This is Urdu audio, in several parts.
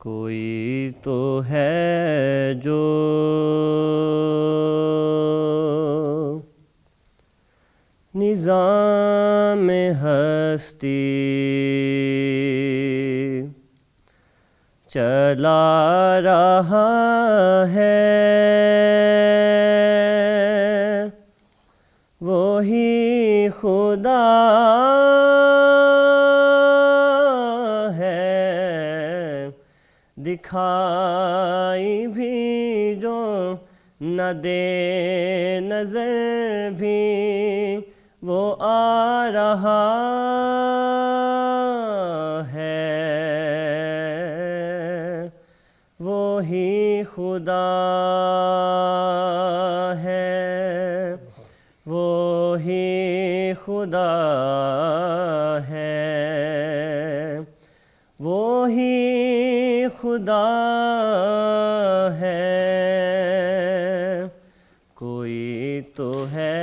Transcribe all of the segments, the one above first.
کوئی تو ہے جو نظام ہستی چلا رہا ہے، وہی خدا ہے، دکھائی بھی جو نہ دے نظر بھی وہ آ رہا ہے، وہی خدا ہے، وہی خدا ہے، وہی خدا ہے، کوئی تو ہے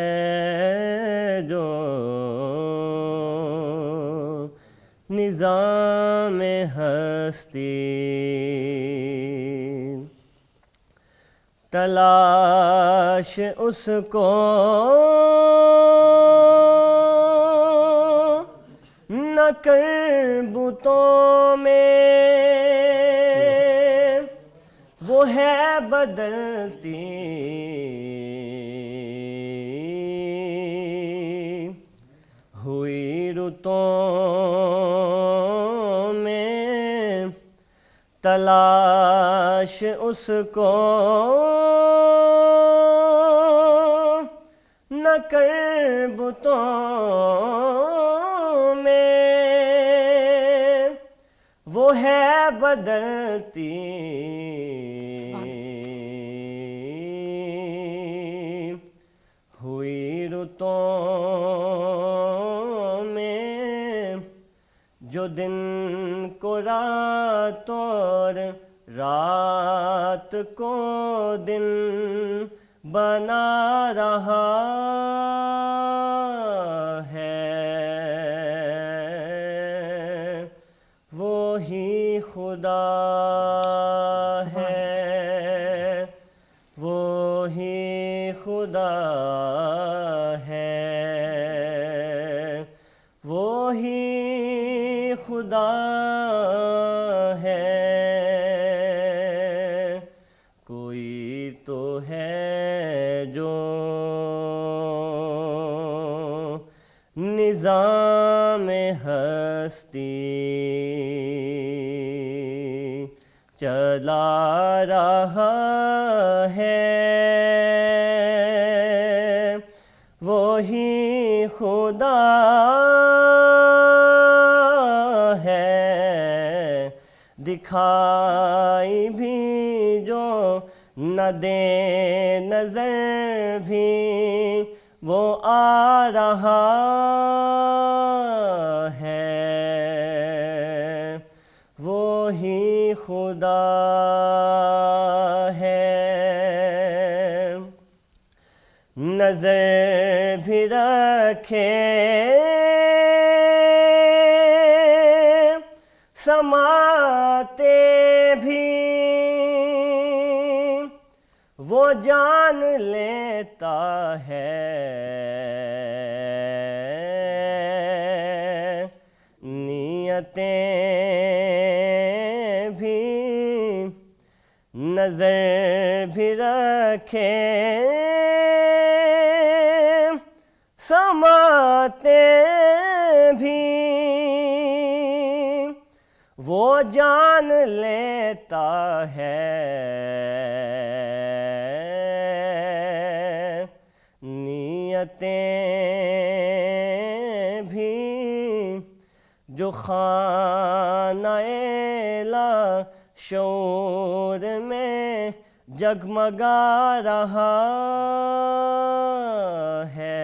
جو نظام ہستی تلاش اس کو نہ کر بتوں میں، وہ ہے بدلتی ہوئی رتوں میں، تلاش اس کو نہ کر بتوں میں، وہ ہے بدلتی ہوئی رتوں میں، جو دن کو رات اور رات کو دن بنا رہا ہے، وہی خدا ہے، وہی خدا ہے، وہی خدا ہے، کوئی تو ہے جو نظام ہستی چلا رہا ہے، وہی خدا ہے، دکھائی بھی جو نہ دے نظر بھی وہ آ رہا ہے، وہی خدا ہے، نظر بھی رکھے سماتے بھی وہ جان لیتا ہے، نیتیں بھی نظر بھی رکھے سماتے بھی وہ جان لیتا ہے، نیتیں بھی جو خانہ لا شعور میں جگمگا رہا ہے،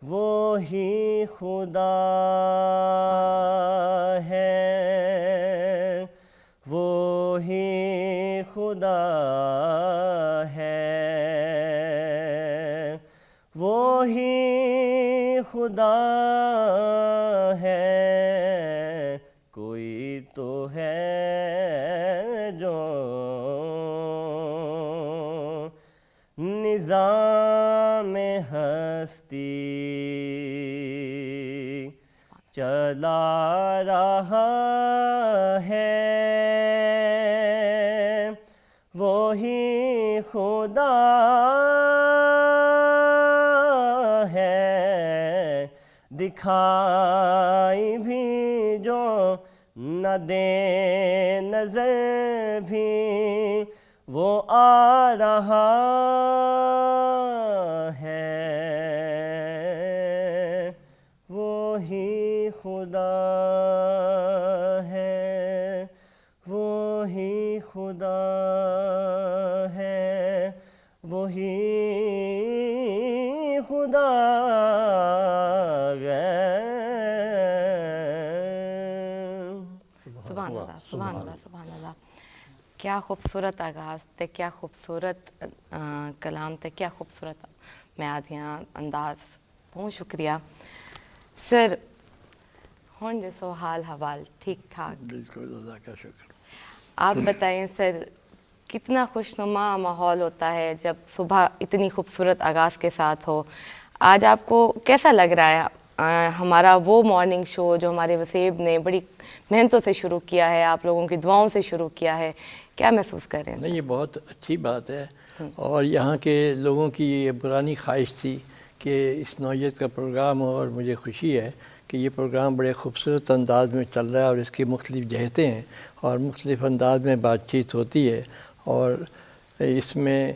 وہی خدا ہے، وہی خدا ہے، وہی خدا ہے، کوئی تو ہے جو نظام ہستی چلا رہا ہے، وہی خدا ہے، دکھائی بھی جو نہ دے نظر بھی وہ آ رہا ہے، وہی خدا ہے، وہی خدا ہے، وہی خدا ہے۔ سبحان اللہ، سبحان اللہ، سبحان اللہ. کیا خوبصورت آغاز تھے، کیا خوبصورت کلام تھے، کیا خوبصورت میادیاں انداز. بہت شکریہ سر. ہون جسو حال حوال ٹھیک ٹھاک؟ بالکل، اللہ کا شکر. آپ بتائیں سر، کتنا خوشنما ماحول ہوتا ہے جب صبح اتنی خوبصورت آغاز کے ساتھ ہو. آج آپ کو کیسا لگ رہا ہے؟ ہمارا وہ مارننگ شو جو ہمارے وسیب نے بڑی محنتوں سے شروع کیا ہے، آپ لوگوں کی دعاؤں سے شروع کیا ہے، کیا محسوس کر رہے ہیں؟ نہیں، یہ بہت اچھی بات ہے، اور یہاں کے لوگوں کی یہ پرانی خواہش تھی کہ اس نوعیت کا پروگرام ہو، اور مجھے خوشی ہے کہ یہ پروگرام بڑے خوبصورت انداز میں چل رہا ہے، اور اس کی مختلف جہتیں ہیں اور مختلف انداز میں بات چیت ہوتی ہے، اور اس میں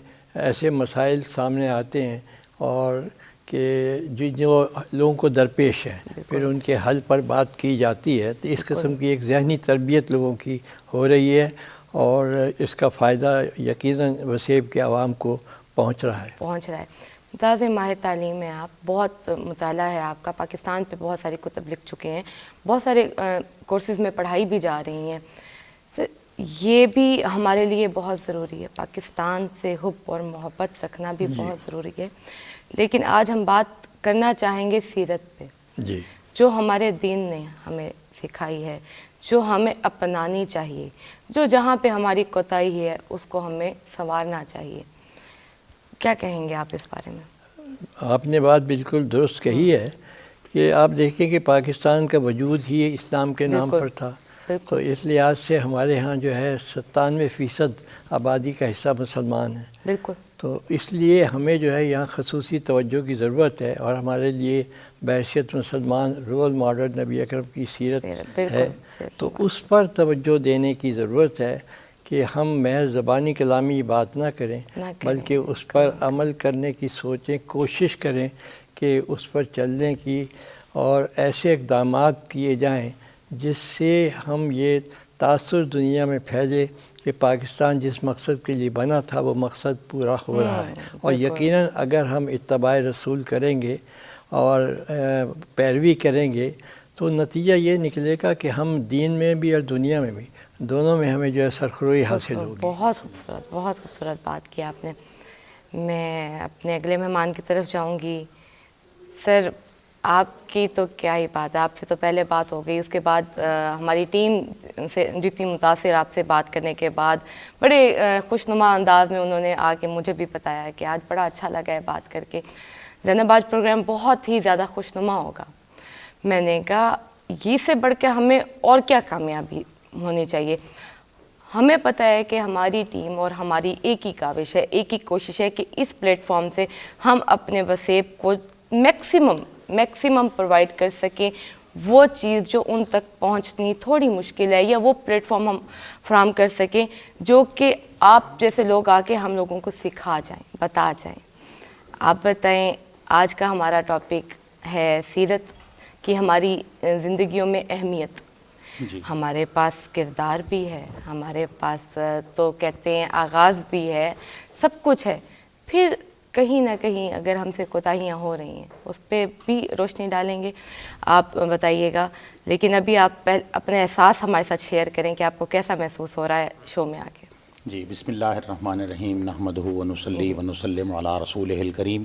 ایسے مسائل سامنے آتے ہیں اور کہ جو لوگوں کو درپیش ہیں، پھر ان کے حل پر بات کی جاتی ہے. تو اس قسم کی ایک ذہنی تربیت لوگوں کی ہو رہی ہے، اور اس کا فائدہ یقیناً وسیب کے عوام کو پہنچ رہا ہے. ممتاز ماہر تعلیم ہے آپ، بہت مطالعہ ہے آپ کا، پاکستان پہ بہت ساری کتب لکھ چکے ہیں، بہت سارے کورسز میں پڑھائی بھی جا رہی ہیں. یہ بھی ہمارے لیے بہت ضروری ہے، پاکستان سے حب اور محبت رکھنا بھی بہت ضروری ہے. لیکن آج ہم بات کرنا چاہیں گے سیرت پہ، جی، جو ہمارے دین نے ہمیں سکھائی ہے، جو ہمیں اپنانی چاہیے، جو جہاں پہ ہماری کوتاہی ہے اس کو ہمیں سنوارنا چاہیے. کیا کہیں گے آپ اس بارے میں؟ آپ نے بات بالکل درست کہی ہے کہ آپ دیکھیں کہ پاکستان کا وجود ہی اسلام کے نام پر تھا، تو اس لحاظ سے ہمارے ہاں جو ہے 97% آبادی کا حصہ مسلمان ہیں. بالکل. تو اس لیے ہمیں جو ہے یہاں خصوصی توجہ کی ضرورت ہے، اور ہمارے لیے بحیثیت مسلمان رول ماڈل نبی اکرم کی سیرت ہے، تو اس پر توجہ دینے کی ضرورت ہے کہ ہم محض زبانی کلامی بات نہ کریں، بلکہ اس پر عمل کرنے کی سوچیں، کوشش کریں کہ اس پر چلنے کی، اور ایسے اقدامات کیے جائیں جس سے ہم یہ تاثر دنیا میں پھیلے کہ پاکستان جس مقصد کے لیے بنا تھا وہ مقصد پورا ہو رہا ہے. اور یقیناً اگر ہم اتباع رسول کریں گے اور پیروی کریں گے تو نتیجہ یہ نکلے گا کہ ہم دین میں بھی اور دنیا میں بھی دونوں میں ہمیں جو ہے سرخروئی حاصل ہوگی. بہت خوبصورت، بہت خوبصورت بات کی آپ نے. میں اپنے اگلے مہمان کی طرف جاؤں گی. سر، آپ کی تو کیا ہی بات ہے، آپ سے تو پہلے بات ہو گئی، اس کے بعد ہماری ٹیم سے جتنی متاثر آپ سے بات کرنے کے بعد بڑے خوشنما انداز میں انہوں نے آ کے مجھے بھی بتایا کہ آج بڑا اچھا لگا ہے بات کر کے، زینب آج پروگرام بہت ہی زیادہ خوشنما ہوگا. میں نے کہا یہ سے بڑھ کے ہمیں اور کیا کامیابی ہونی چاہیے. ہمیں پتہ ہے کہ ہماری ٹیم اور ہماری ایک ہی کاوش ہے، ایک ہی کوشش ہے کہ اس پلیٹ فارم سے ہم اپنے وسیب کو میکسیمم پرووائڈ کر سکیں، وہ چیز جو ان تک پہنچنی تھوڑی مشکل ہے، یا وہ پلیٹ فارم ہم فراہم کر سکیں جو کہ آپ جیسے لوگ آ کے ہم لوگوں کو سکھا جائیں، بتا جائیں. آپ بتائیں، آج کا ہمارا ٹاپک ہے سیرت کی ہماری زندگیوں میں اہمیت. ہمارے پاس کردار بھی ہے، ہمارے پاس تو کہتے ہیں آغاز بھی ہے، سب کچھ ہے، پھر کہیں نہ کہیں اگر ہم سے کوتاہیاں ہو رہی ہیں اس پہ بھی روشنی ڈالیں گے، آپ بتائیے گا. لیکن ابھی آپ اپنے احساس ہمارے ساتھ شیئر کریں کہ آپ کو کیسا محسوس ہو رہا ہے شو میں آ کے. جی، بسم اللہ الرحمن الرحیم، نحمدہ ونصلی ونسلم علی رسولہ الکریم.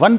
1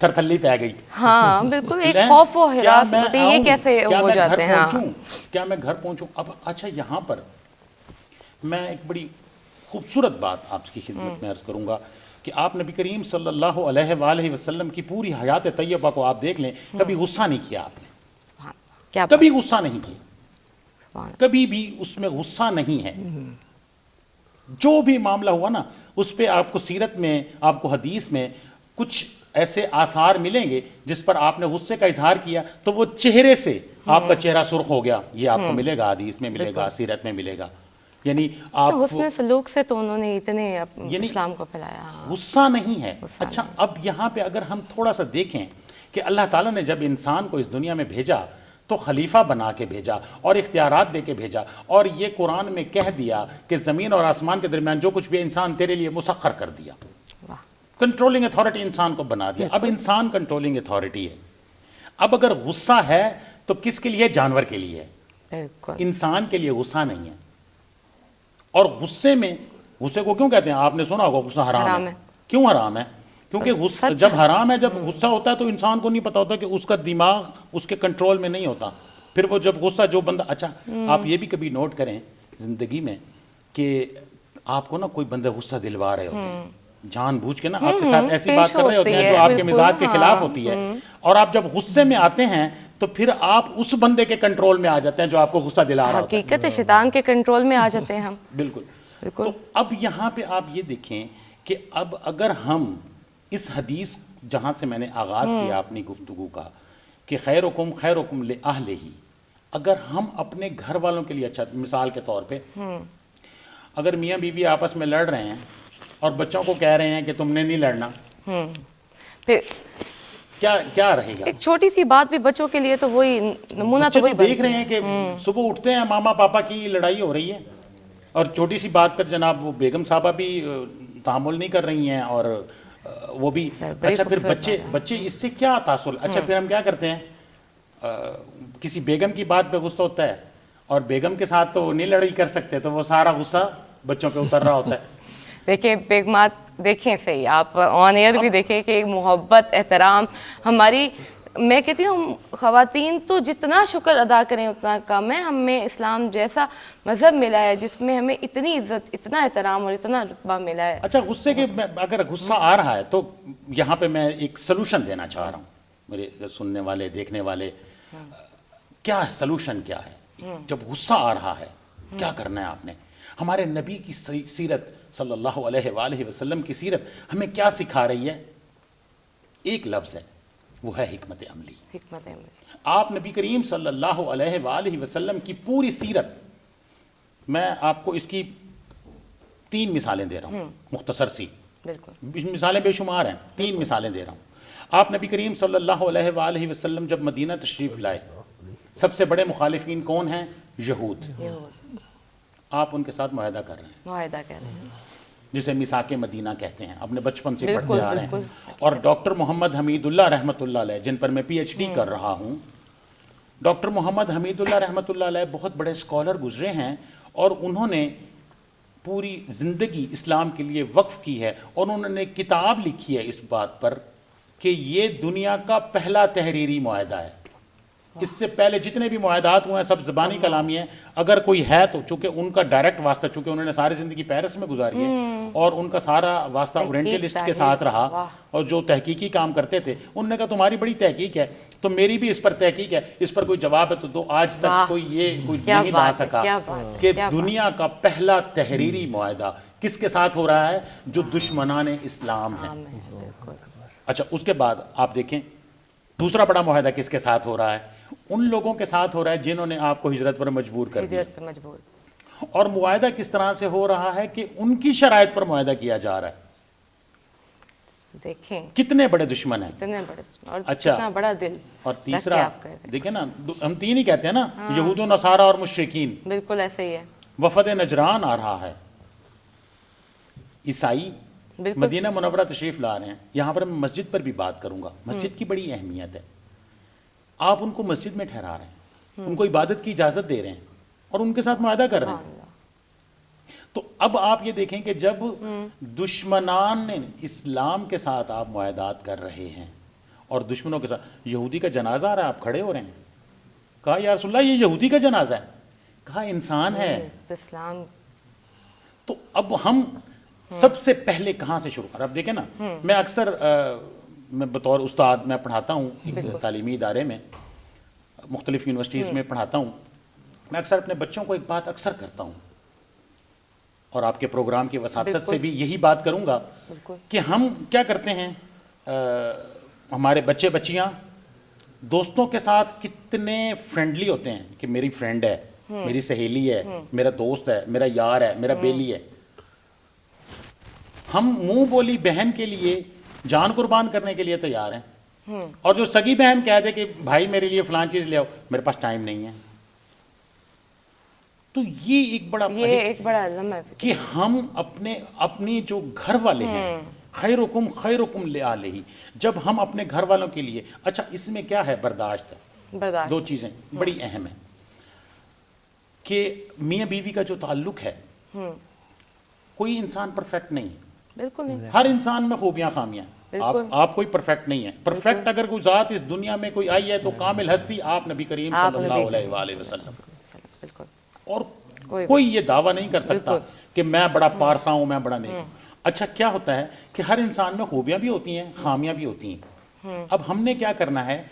تھرتھلی پہ گئی. ہاں بالکل ایک خوف و ہراس, یہ کیسے ہو جاتے ہیں. کیا میں گھر پہنچوں؟ اب اچھا یہاں پر میں ایک بڑی خوبصورت بات آپ کی خدمت میں عرض کروں گا کہ آپ نبی کریم صلی اللہ علیہ وآلہ وسلم کی پوری حیات طیبہ کو آپ دیکھ لیں, کبھی غصہ نہیں کیا آپ نے, کبھی غصہ نہیں کیا, کبھی بھی اس میں غصہ نہیں ہے. جو بھی معاملہ ہوا نا اس پہ آپ کو سیرت میں, آپ کو حدیث میں کچھ ایسے آثار ملیں گے جس پر آپ نے غصے کا اظہار کیا تو وہ چہرے سے آپ کا چہرہ سرخ ہو گیا, یہ آپ کو ملے گا, حدیث میں ملے گا, سیرت میں ملے گا. یعنی آپ حسن سلوک سے تو انہوں نے اتنے اسلام کو پھیلایا. غصہ نہیں ہے. اچھا اب یہاں پہ اگر ہم تھوڑا سا دیکھیں کہ اللہ تعالیٰ نے جب انسان کو اس دنیا میں بھیجا تو خلیفہ بنا کے بھیجا اور اختیارات دے کے بھیجا, اور یہ قرآن میں کہہ دیا کہ زمین اور آسمان کے درمیان جو کچھ بھی انسان تیرے لیے مسخر کر دیا, کنٹرولنگ اتھارٹی انسان کو بنا دیا. اب انسان کنٹرولنگ اتھارٹی ہے. اب اگر غصہ ہے تو کس کے لیے؟ جانور کے لیے ہے, انسان کے لیے غصہ نہیں ہے. اور غصے میں, غصے کو کیوں کہتے ہیں؟ آپ نے سنا ہوگا غصہ حرام ہے. کیوں حرام ہے؟ کیونکہ جب حرام ہے, جب غصہ ہوتا ہے تو انسان کو نہیں پتا ہوتا کہ اس کا دماغ اس کے کنٹرول میں نہیں ہوتا. پھر وہ جب غصہ جو بندہ, اچھا آپ یہ بھی کبھی نوٹ کریں زندگی میں کہ آپ کو نا کوئی بندہ غصہ دلوا رہے ہوتے ہیں, جان بوجھ کے نا آپ کے ساتھ ایسی بات کر رہے ہوتے ہیں جو آپ کے مزاج کے خلاف ہوتی ہے, اور آپ جب غصے میں آتے ہیں تو پھر آپ اس بندے کے کنٹرول میں آ جاتے ہیں جو آپ کو غصہ دلا رہا ہوتا ہے. حقیقت ہے شیطان کے کنٹرول میں آ جاتے ہیں ہم. بالکل. تو اب یہاں پہ آپ یہ دیکھیں کہ اب اگر ہم اس حدیث جہاں سے میں نے آغاز کیا اپنی گفتگو کا کہ خیرکم خیرکم لأہلہ, اگر ہم اپنے گھر والوں کے لیے, اچھا مثال کے طور پہ اگر میاں بیوی آپس میں لڑ رہے ہیں اور بچوں کو کہہ رہے ہیں کہ تم نے نہیں لڑنا, پھر کیا رہے گا؟ ایک چھوٹی سی بات بھی بچوں کے لیے تو وہی نمونہ تو وہی دیکھ رہے ہیں کہ صبح اٹھتے ہیں ماما پاپا کی لڑائی ہو رہی ہے, اور چھوٹی سی بات پر جناب وہ بیگم صاحبہ بھی تحمل نہیں کر رہی ہیں, اور وہ بھی. اچھا پھر بچے اس سے کیا تاثر؟ اچھا پھر ہم کیا کرتے ہیں, کسی بیگم کی بات پہ غصہ ہوتا ہے اور بیگم کے ساتھ تو نہیں لڑائی کر سکتے, تو وہ سارا غصہ بچوں پہ اتر رہا ہوتا ہے. دیکھیں بیگمات, دیکھیں صحیح آپ آن ایئر بھی دیکھیں کہ محبت, احترام ہماری, میں کہتی ہوں خواتین تو جتنا شکر ادا کریں اتنا کم ہے. ہمیں اسلام جیسا مذہب ملا ہے جس میں ہمیں اتنی عزت, اتنا احترام اور اتنا رتبہ ملا ہے. اچھا غصے کے, اگر غصہ آ رہا ہے تو یہاں پہ میں ایک سلوشن دینا چاہ رہا ہوں میرے سننے والے دیکھنے والے. کیا سلوشن کیا ہے جب غصہ آ رہا ہے؟ کیا کرنا ہے آپ نے؟ ہمارے نبی کی سیرت صلی اللہ علیہ وآلہ وسلم کی سیرت ہمیں کیا سکھا رہی ہے؟ ایک لفظ ہے, وہ ہے حکمت عملی. حکمت عملی. آپ نبی کریم صلی اللہ علیہ وآلہ وسلم کی پوری سیرت, میں آپ کو اس کی 3 مثالیں دے رہا ہوں مختصر سی. بالکل مثالیں بے شمار ہیں, 3 مثالیں دے رہا ہوں. آپ نبی کریم صلی اللہ علیہ وآلہ وسلم جب مدینہ تشریف لائے, سب سے بڑے مخالفین کون ہیں؟ یہود. آپ ان کے ساتھ معاہدہ کر رہے ہیں, جسے میثاق مدینہ کہتے ہیں, اپنے بچپن سے پڑھتے آ رہے ہیں. اور ڈاکٹر محمد حمید اللہ رحمۃ اللہ علیہ, جن پر میں پی ایچ ڈی کر رہا ہوں, ڈاکٹر محمد حمید اللہ رحمۃ اللہ علیہ بہت بڑے اسکالر گزرے ہیں, اور انہوں نے پوری زندگی اسلام کے لیے وقف کی ہے, اور انہوں نے کتاب لکھی ہے اس بات پر کہ یہ دنیا کا پہلا تحریری معاہدہ ہے. اس سے پہلے جتنے بھی معاہدات ہوئے ہیں سب زبانی کلامی ہیں. اگر کوئی ہے تو چونکہ ان کا ڈائریکٹ واسطہ, چونکہ انہوں نے ساری زندگی پیرس میں گزاری ہے اور ان کا سارا واسطہ اورینٹلسٹ کے ساتھ رہا, اور جو تحقیقی کام کرتے تھے انہوں نے کہا تمہاری بڑی تحقیق ہے تو میری بھی اس پر تحقیق ہے, اس پر کوئی جواب ہے تو دو. آج تک کوئی نہیں لا سکا کہ دنیا کا پہلا تحریری معاہدہ کس کے ساتھ ہو رہا ہے؟ جو دشمنان اسلام ہیں. اچھا اس کے بعد آپ دیکھیں دوسرا بڑا معاہدہ کس کے ساتھ ہو رہا ہے؟ ان لوگوں کے ساتھ ہو رہا ہے جنہوں نے آپ کو ہجرت پر مجبور کر دیا. اور معاہدہ کس طرح سے ہو رہا ہے کہ ان کی شرائط پر معاہدہ کیا جا رہا ہے. دیکھیں کتنے بڑے دشمن ہیں, کتنے بڑے دشمن, اور اچھا کتنا بڑا دل. اور تیسرا دیکھیں نا, ہم 3 ہی کہتے ہیں نا, یہود و نصارہ اور مشرکین. بالکل ایسے ہی ہے. وفد نجران آ رہا ہے, عیسائی مدینہ منورہ تشریف لا رہے ہیں. یہاں پر میں مسجد پر بھی بات کروں گا. مسجد کی بڑی اہمیت ہے. آپ ان کو مسجد میں ٹھہرا رہے ہیں, ان کو عبادت کی اجازت دے رہے ہیں, اور ان کے ساتھ معاہدہ کر رہے ہیں. تو اب آپ یہ دیکھیں کہ جب دشمنان اسلام کے ساتھ آپ معاہدات کر رہے ہیں اور دشمنوں کے ساتھ. یہودی کا جنازہ آ رہا ہے, آپ کھڑے ہو رہے ہیں. کہا یا رسول اللہ یہ یہودی کا جنازہ ہے. کہا انسان ہے. اسلام. تو اب ہم سب سے پہلے کہاں سے شروع کریں؟ اب دیکھیں نا, میں اکثر میں بطور استاد میں پڑھاتا ہوں ایک تعلیمی ادارے میں, مختلف یونیورسٹیز میں پڑھاتا ہوں. میں اکثر اپنے بچوں کو ایک بات اکثر کرتا ہوں, اور آپ کے پروگرام کی وساطت سے بھی یہی بات کروں گا کہ ہم کیا کرتے ہیں, ہمارے بچے بچیاں دوستوں کے ساتھ کتنے فرینڈلی ہوتے ہیں کہ میری فرینڈ ہے, میری سہیلی ہے, میرا دوست ہے, میرا یار ہے, میرا بیلی ہے. ہم منہ بولی بہن کے لیے جان قربان کرنے کے لیے تیار ہیں, اور جو سگی بہن کہہ دے کہ بھائی میرے لیے فلان چیز لے آؤ, میرے پاس ٹائم نہیں ہے. تو یہ ایک بڑا علم ہے کہ ہم اپنی جو گھر والے ہیں, خیرکم لآلہ, جب ہم اپنے گھر والوں کے لیے, اچھا اس میں کیا ہے, برداشت ہے. دو چیزیں بڑی اہم ہیں کہ میاں بیوی کا جو تعلق ہے, کوئی انسان پرفیکٹ نہیں ہے. بالکل نہیں. ہر انسان میں خوبیاں خامیاں ہیں. آپ کوئی پرفیکٹ نہیں ہے. پرفیکٹ اگر کوئی ذات اس دنیا میں کوئی آئی ہے تو کامل ہستی آپ نبی کریم صلی اللہ علیہ وآلہ وسلم. اور کوئی یہ دعویٰ نہیں کر سکتا کہ میں بڑا پارسا ہوں, میں بڑا نہیں. اچھا کیا ہوتا ہے کہ ہر انسان میں خوبیاں بھی ہوتی ہیں, خامیاں بھی ہوتی ہیں. اب ہم نے کیا کرنا ہے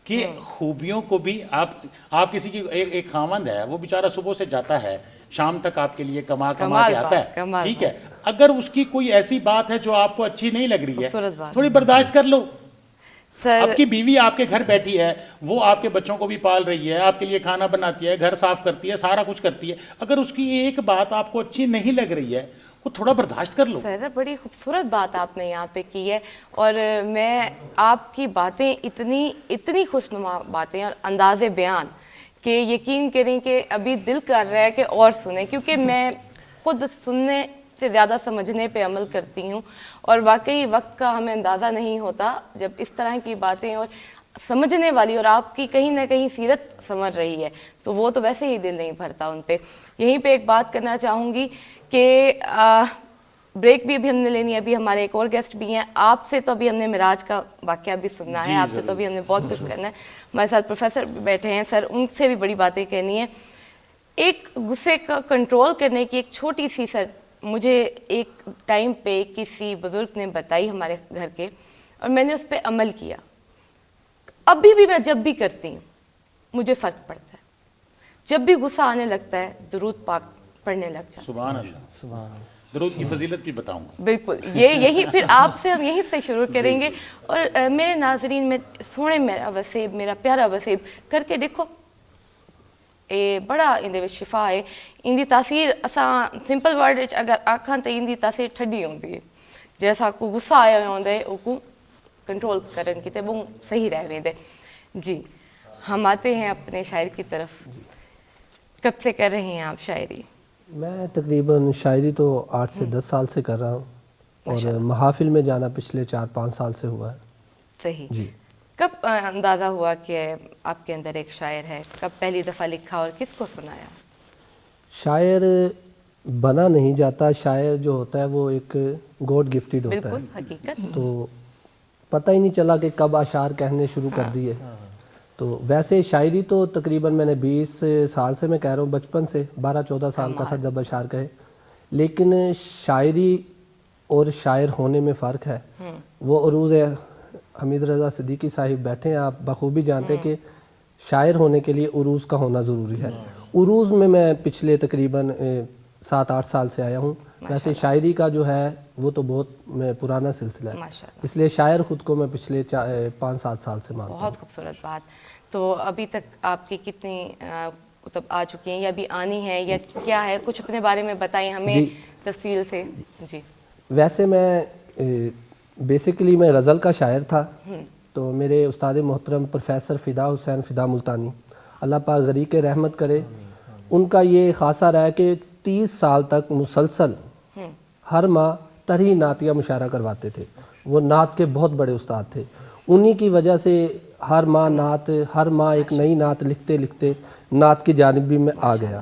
کہ خوبیوں کو بھی, آپ کسی کی ایک خاوند ہے, وہ بیچارہ صبح سے جاتا ہے, شام تک آپ کے لیے کما کے آتا ہے, ٹھیک ہے. اگر اس کی کوئی ایسی بات ہے جو آپ کو اچھی نہیں لگ رہی ہے, تھوڑی برداشت کر لو. آپ کی بیوی آپ کے گھر بیٹھی ہے, وہ آپ کے بچوں کو بھی پال رہی ہے, آپ کے لیے کھانا بناتی ہے, گھر صاف کرتی ہے, سارا کچھ کرتی ہے. اگر اس کی ایک بات آپ کو اچھی نہیں لگ رہی ہے, وہ تھوڑا برداشت کر لو. سر بڑی خوبصورت بات آپ نے یہاں پہ کی ہے, اور میں آپ کی باتیں اتنی خوشنما باتیں اور انداز بیان کہ یقین کریں کہ ابھی دل کر رہا ہے کہ اور سنیں, کیونکہ میں خود سننے سے زیادہ سمجھنے پہ عمل کرتی ہوں. اور واقعی وقت کا ہمیں اندازہ نہیں ہوتا جب اس طرح کی باتیں, اور سمجھنے والی, اور آپ کی کہیں نہ کہیں سیرت سمجھ رہی ہے تو وہ تو ویسے ہی دل نہیں بھرتا ان پہ. یہیں پہ ایک بات کرنا چاہوں گی کہ بریک بھی ابھی ہم نے لینی ہے, ابھی ہمارے ایک اور گیسٹ بھی ہیں. آپ سے تو ابھی ہم نے معراج کا واقعہ بھی سننا ہے, آپ سے تو ابھی ہم نے بہت کچھ کرنا ہے. ہمارے ساتھ پروفیسر بیٹھے ہیں سر, ان سے بھی بڑی باتیں کہنی ہیں. ایک غصے کا کنٹرول کرنے کی ایک چھوٹی سی سر مجھے ایک ٹائم پہ کسی بزرگ نے بتائی ہمارے گھر کے, اور میں نے اس پہ عمل کیا. ابھی بھی میں جب بھی کرتی ہوں مجھے فرق پڑتا ہے. جب بھی غصہ آنے لگتا ہے درود پاک پڑھنے لگ جاتا. سبحان اللہ. درود کی فضیلت بھی بتاؤں گا. بالکل, یہی پھر آپ سے ہم یہیں سے شروع کریں گے. اور میرے ناظرین میں سونے میرا وسیب, میرا پیارا وسیب کر کے دیکھو, اے بڑا اندے وچ شفا ہے. اندی تاثیر اساں سمپل ورڈ وچ اگر آکھاں تے اندی تاثیر ٹھڈی ہوندی ہے. جیسا کو غصہ آیا ہوندا ہے او کو کنٹرول کرن کیتے وہ صحیح رہ ویندے. جی ہم آتے ہیں اپنے شاعر کی طرف. کب سے کر رہے ہیں آپ شاعری؟ میں تقریباً شاعری تو 8 سے 10 سال سے کر رہا ہوں, اور محافل میں جانا پچھلے 4-5 سال سے ہوا ہے. صحیح. جی. کب اندازہ ہوا کہ آپ کے اندر ایک شاعر ہے؟ کب پہلی دفعہ لکھا اور کس کو سنایا؟ شاعر بنا نہیں جاتا, شاعر جو ہوتا ہے وہ ایک گوڈ گفٹیڈ ہوتا ہے. بالکل حقیقت. تو پتہ ہی نہیں چلا کہ کب اشعار کہنے شروع کر دیے. تو ویسے شاعری تو تقریباً میں نے 20 سال سے میں کہہ رہا ہوں, بچپن سے 12-14 سال کا تھا جب اشعار کہے. لیکن شاعری اور شاعر ہونے میں فرق ہے. وہ عروج حمید رضا صدیقی صاحب بیٹھے ہیں, آپ بخوبی جانتے ہیں کہ شاعر ہونے کے لیے عروج کا ہونا ضروری ہے. عروج میں پچھلے تقریباً 7-8 سال سے آیا ہوں. ویسے شاعری کا جو ہے وہ تو بہت پرانا سلسلہ ہے, اس لیے شاعر خود کو میں پچھلے 5-7 سال سے مانتا ہوں. بہت خوبصورت بات. تو ابھی تک آپ کی کتنی کتب آ چکی ہیں یا ابھی آنی ہے یا کیا ہے؟ کچھ اپنے بارے میں بتائیں ہمیں تفصیل سے. جی ویسے میں بیسیکلی میں غزل کا شاعر تھا. تو میرے استاد محترم پروفیسر فدا حسین فدا ملتانی, اللہ پاک غریق رحمت کرے, ان کا یہ خاصہ رہا ہے کہ 30 سال تک مسلسل ہر ماہ طرح نعتیہ مشاعرہ کرواتے تھے. وہ نعت کے بہت بڑے استاد تھے. انہی کی وجہ سے ہر ماہ ایک نئی نعت لکھتے لکھتے نعت کی جانب بھی میں آ گیا,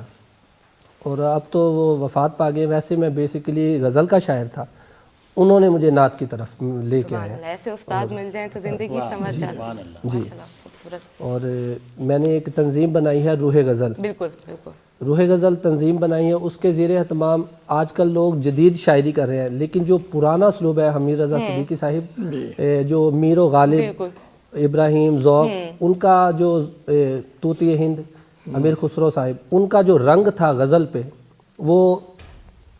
اور اب تو وہ وفات پا گئے. ویسے میں بیسیکلی غزل کا شاعر تھا, انہوں نے مجھے نعت کی طرف لے کے آیا. ایسے استاد مل جائیں تو زندگی سنور جاتی ہے. ماشاءاللہ خوبصورت. اور میں نے ایک تنظیم بنائی ہے روح غزل. بالکل بالکل. روح غزل تنظیم بنائی ہے, اس کے زیر اہتمام آج کل لوگ جدید شاعری کر رہے ہیں, لیکن جو پرانا اسلوب ہے حمید رضا صدیقی صاحب, جو میر و غالب, ابراہیم ذوق, ان کا جو طوطی ہند امیر خسرو صاحب, ان کا جو رنگ تھا غزل پہ وہ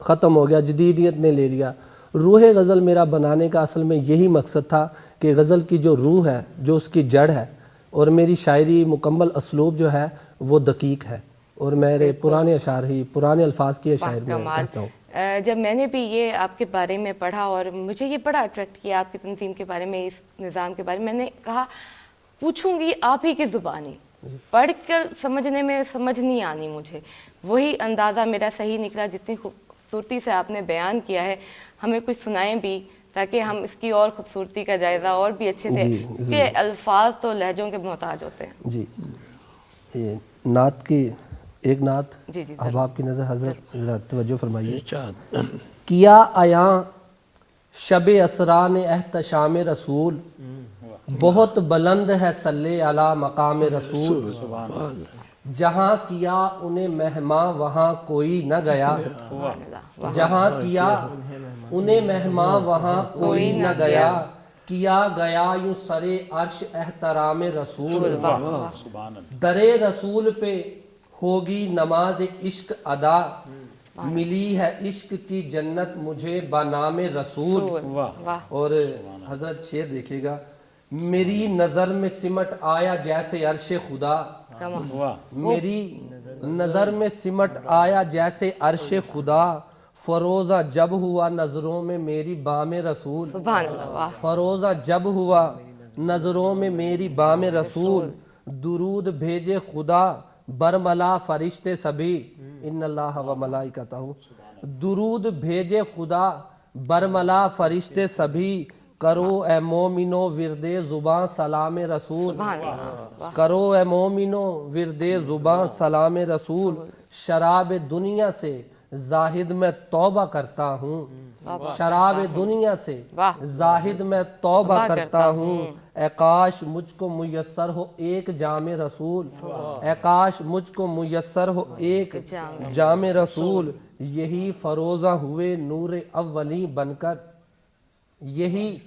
ختم ہو گیا, جدیدیت نے لے لیا. روح غزل میرا بنانے کا اصل میں یہی مقصد تھا کہ غزل کی جو روح ہے, جو اس کی جڑ ہے, اور میری شاعری مکمل اسلوب جو ہے وہ دقیق ہے, اور میرے پرانے اشعار ہی پرانے الفاظ کی شاعر میں کہتا ہوں. جب میں نے بھی یہ آپ کے بارے میں پڑھا اور مجھے یہ بڑا اٹریکٹ کیا آپ کی تنظیم کے بارے میں, اس نظام کے بارے میں نے کہا پوچھوں گی آپ ہی کی زبانی, پڑھ کر سمجھنے میں سمجھ نہیں آنی مجھے, وہی اندازہ میرا صحیح نکلا. جتنی خوبصورتی سے آپ نے بیان کیا ہے, ہمیں کچھ سنائیں بھی تاکہ ہم اس کی اور خوبصورتی کا جائزہ اور بھی اچھے سے, کہ الفاظ تو لہجوں کے محتاج ہوتے ہیں. جی, نعت کی ایک نعت جی جی اب آپ کی نظر حضرت ذرا توجہ فرمائیے. اچھا. کیا عیاں شب اسرا نے احتشام رسول, بہت بلند ہے صلی علی مقام رسول, جہاں کیا انہیں مہماں وہاں کوئی نہ گیا, جہاں کیا انہیں مہماں وہاں کوئی نہ گیا, کیا گیا یوں سرے عرش احترام رسول, درے رسول پہ ہوگی نماز عشق ادا, ملی ہے عشق کی جنت مجھے بنام رسول. اور حضرت شعر دیکھیے گا, میری نظر میں سمٹ آیا جیسے عرش خدا, میری نظر میں سمٹ آیا جیسے عرش خدا, فروزہ جب ہوا نظروں میں میری بام رسول, فروزہ جب ہوا نظروں میں میری بام رسول, درود بھیجے خدا برملا فرشتے سبھی, ان اللہ و ملائکتہ, درود بھیجے خدا برملا فرشتے سبھی, کرو اے مومنو ورد زباں سلام رسول, کرو اے مومنو ورد زباں سلام رسول, شراب دنیا سے زاہد میں توبہ کرتا ہوں, شراب دنیا سے زاہد میں توبہ کرتا ہوں, اے کاش مجھ کو میسر ہو ایک جام رسول, اے کاش مجھ کو میسر ہو ایک جام رسول, یہی فروزہ ہوئے نور اولی بن کر, یہی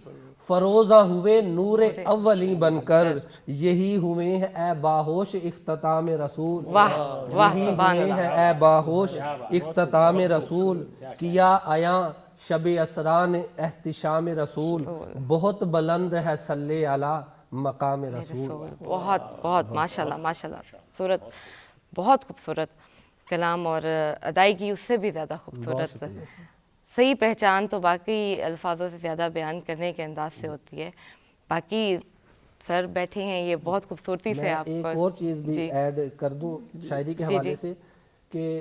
فروزہ ہوئے نور اولی بن کر, یہی ہوئے ہیں اے باہوش اختتام رسول, یہی ہوئے ہیں اے باہوش اختتام رسول, کیا عیاں شب اسرا نے احتشام رسول, بہت بلند ہے صلی علی مقام رسول. بہت بہت ماشاءاللہ ماشاءاللہ خوبصورت, بہت خوبصورت کلام, اور ادائیگی اس سے بھی زیادہ خوبصورت. صحیح پہچان تو باقی الفاظوں سے زیادہ بیان کرنے کے انداز سے ہوتی ہے. باقی سر بیٹھے ہیں, یہ بہت خوبصورتی سے آپ ایک اور چیز بھی ایڈ کر دوں شاعری کے حوالے سے, کہ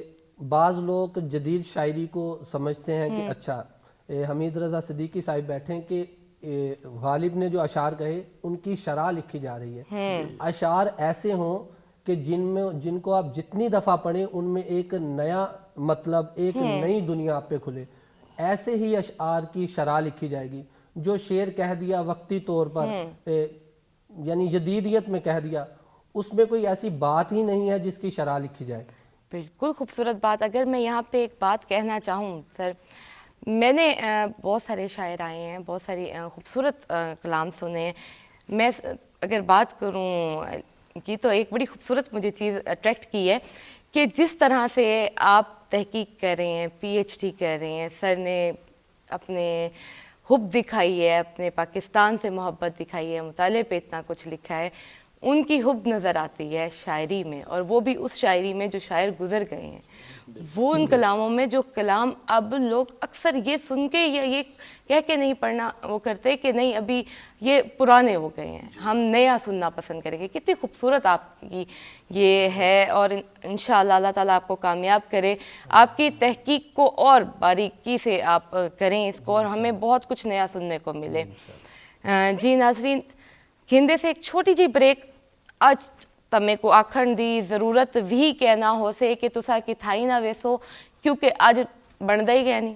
بعض لوگ جدید شاعری کو سمجھتے ہیں کہ اچھا حمید رضا صدیقی صاحب بیٹھے ہیں کہ غالب نے جو اشعار کہے ان کی شرح لکھی جا رہی ہے. اشعار ایسے ہوں کہ جن کو آپ جتنی دفعہ پڑھیں ان میں ایک نیا مطلب, ایک نئی دنیا آپ پہ کھلے. ایسے ہی اشعار کی شرح لکھی جائے گی. جو شعر کہہ دیا وقتی طور پر, یعنی جدیدیت میں کہہ دیا, اس میں کوئی ایسی بات ہی نہیں ہے جس کی شرح لکھی جائے. بالکل خوبصورت بات. اگر میں یہاں پہ ایک بات کہنا چاہوں سر, میں نے بہت سارے شاعر آئے ہیں, بہت ساری خوبصورت کلام سنے ہیں. میں اگر بات کروں کی تو ایک بڑی خوبصورت مجھے چیز اٹریکٹ کی ہے کہ جس طرح سے آپ تحقیق کر رہے ہیں, پی ایچ ڈی کر رہے ہیں, سر نے اپنے حب دکھائی ہے, اپنے پاکستان سے محبت دکھائی ہے, مطالعے پہ اتنا کچھ لکھا ہے, ان کی حب نظر آتی ہے شاعری میں, اور وہ بھی اس شاعری میں جو شاعر گزر گئے ہیں. وہ ان کلاموں میں جو کلام اب لوگ اکثر یہ سن کے یا یہ کہہ کے نہیں پڑھنا وہ کرتے کہ نہیں ابھی یہ پرانے ہو گئے ہیں, ہم نیا سننا پسند کریں گے. کتنی خوبصورت آپ کی یہ ہے, اور انشاءاللہ اللہ تعالیٰ آپ کو کامیاب کرے. آپ کی تحقیق کو اور باریکی سے آپ کریں اس کو, اور ہمیں بہت کچھ نیا سننے کو ملے. جی ناظرین, گھندے سے ایک چھوٹی جی بریک. اج تمے کو آکھن دی ضرورت بھی کہنا ہو سے کہ تسا کی تھائی نہ ویسو, کیونکہ اج بندا ہی گیا نہیں.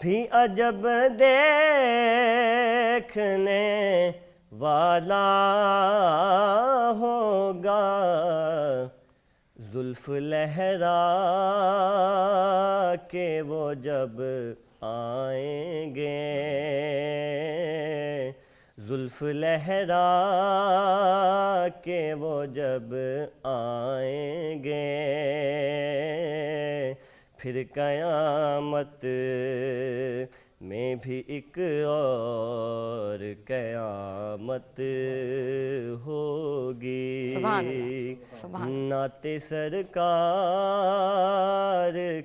بھی عجب دیکھنے والا ہوگا، زلف لہرا کے وہ جب آئیں گے، زلف لہرا کے وہ جب آئیں گے، پھر قیامت میں بھی ایک اور قیامت ہوگی۔ سبحان اللہ، سبحان اللہ۔ نعت سرکار